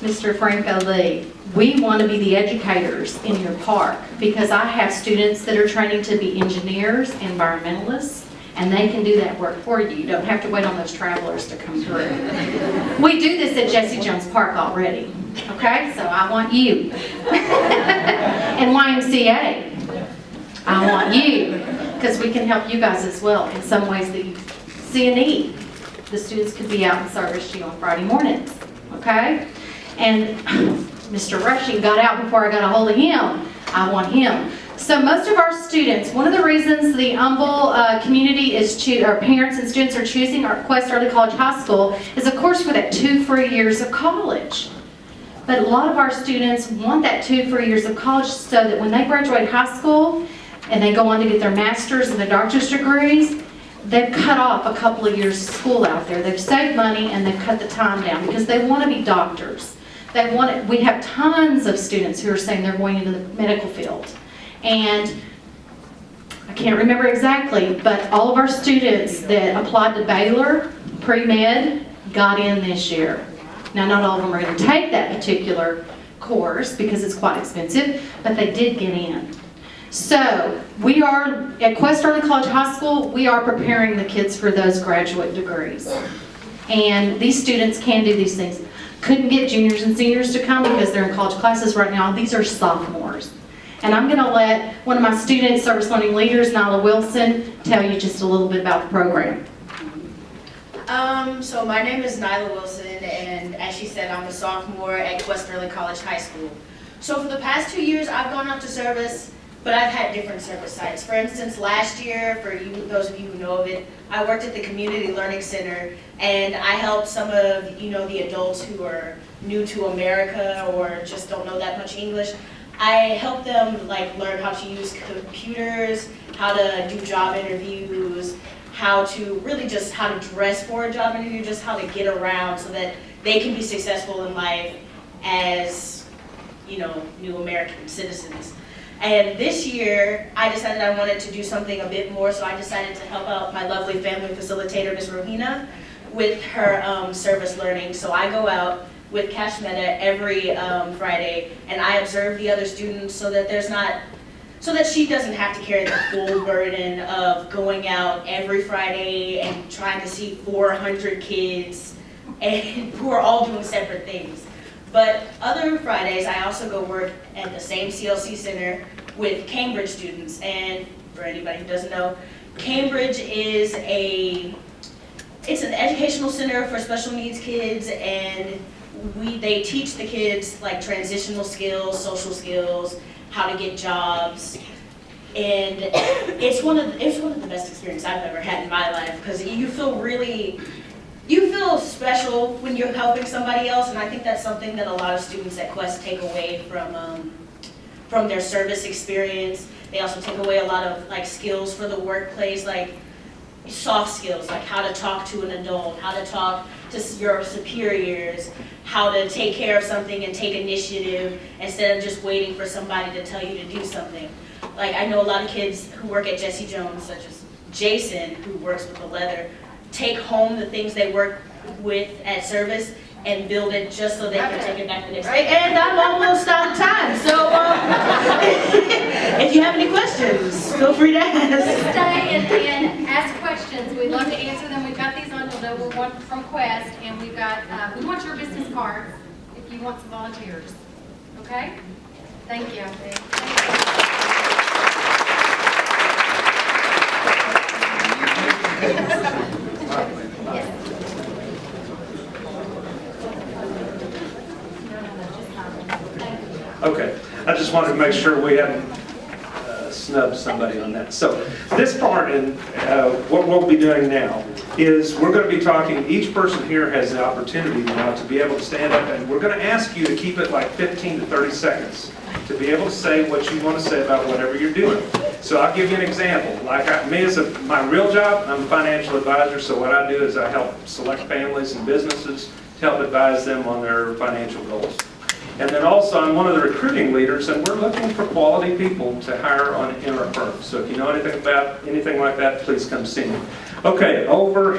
Mr. Franco Lee, we want to be the educators in your park, because I have students that are training to be engineers, environmentalists, and they can do that work for you. You don't have to wait on those travelers to come through. We do this at Jesse Jones Park already, okay? So I want you. And YMCA, I want you. because we can help you guys as well in some ways that you see a need. The students could be out in service to you on Friday mornings, okay? And Mr. Rushing got out before I got a hold of him. I want him. So most of our students, one of the reasons the Humble community our parents and students are choosing our Quest Early College High School is, of course, for that 2 free years of college. But a lot of our students want that 2 free years of college so that when they graduate high school and they go on to get their master's and their doctor's degrees, they've cut off a couple of years of school out there. They've saved money and they've cut the time down because they want to be doctors. We have tons of students who are saying they're going into the medical field. And I can't remember exactly, but all of our students that applied to Baylor pre-med got in this year. Now, not all of them are going to take that particular course because it's quite expensive, but they did get in. So we are, at Quest Early College High School, we are preparing the kids for those graduate degrees. And these students can do these things. Couldn't get juniors and seniors to come because they're in college classes right now. These are sophomores. And I'm going to let one of my student service learning leaders, Nyla Wilson, tell you just a little bit about the program. So my name is Nyla Wilson, and as she said, I'm a sophomore at Quest Early College High School. So for the past 2 years, I've gone out to service, but I've had different service sites. For instance, last year, for you, those of you who know of it, I worked at the Community Learning Center, and I helped some of the adults who are new to America or just don't know that much English. I help them learn how to use computers, how to do job interviews, how to dress for a job interview, just how to get around so that they can be successful in life as, new American citizens. And this year, I decided I wanted to do something a bit more, so I decided to help out my lovely family facilitator, Ms. Rohina, with her service learning. So I go out with Cash Meta every Friday, and I observe the other students so that she doesn't have to carry the full burden of going out every Friday and trying to see 400 kids and who are all doing separate things. But other Fridays, I also go work at the same CLC center with Cambridge students. And for anybody who doesn't know, Cambridge is it's an educational center for special needs kids, and they teach the kids transitional skills, social skills, how to get jobs, and it's one of the best experiences I've ever had in my life because you feel special when you're helping somebody else, and I think that's something that a lot of students at Quest take away from their service experience. They also take away a lot of skills for the workplace, like soft skills, like how to talk to an adult, how to talk to your superiors, how to take care of something and take initiative instead of just waiting for somebody to tell you to do something. I know a lot of kids who work at Jesse Jones, such as Jason, who works with the leather, take home the things they work with at service and build it just so they can take it back the next day. And I'm almost out of time, so if you have any questions, feel free to ask. Stay and ask questions. We'd love to answer them. We've got these on, you'll know we're one from Quest, and we want your business cards if you want some volunteers. Okay? Thank you. Okay, I just wanted to make sure we hadn't snubbed somebody on that. So this part and what we'll be doing now is we're going to be talking, each person here has the opportunity now to be able to stand up, and we're going to ask you to keep it 15 to 30 seconds to be able to say what you want to say about whatever you're doing. So I'll give you an example. My real job, I'm a financial advisor, so what I do is I help select families and businesses to help advise them on their financial goals. And then also, I'm one of the recruiting leaders, and we're looking for quality people to hire in our firm. So if you know anything about anything like that, please come see me. Okay, over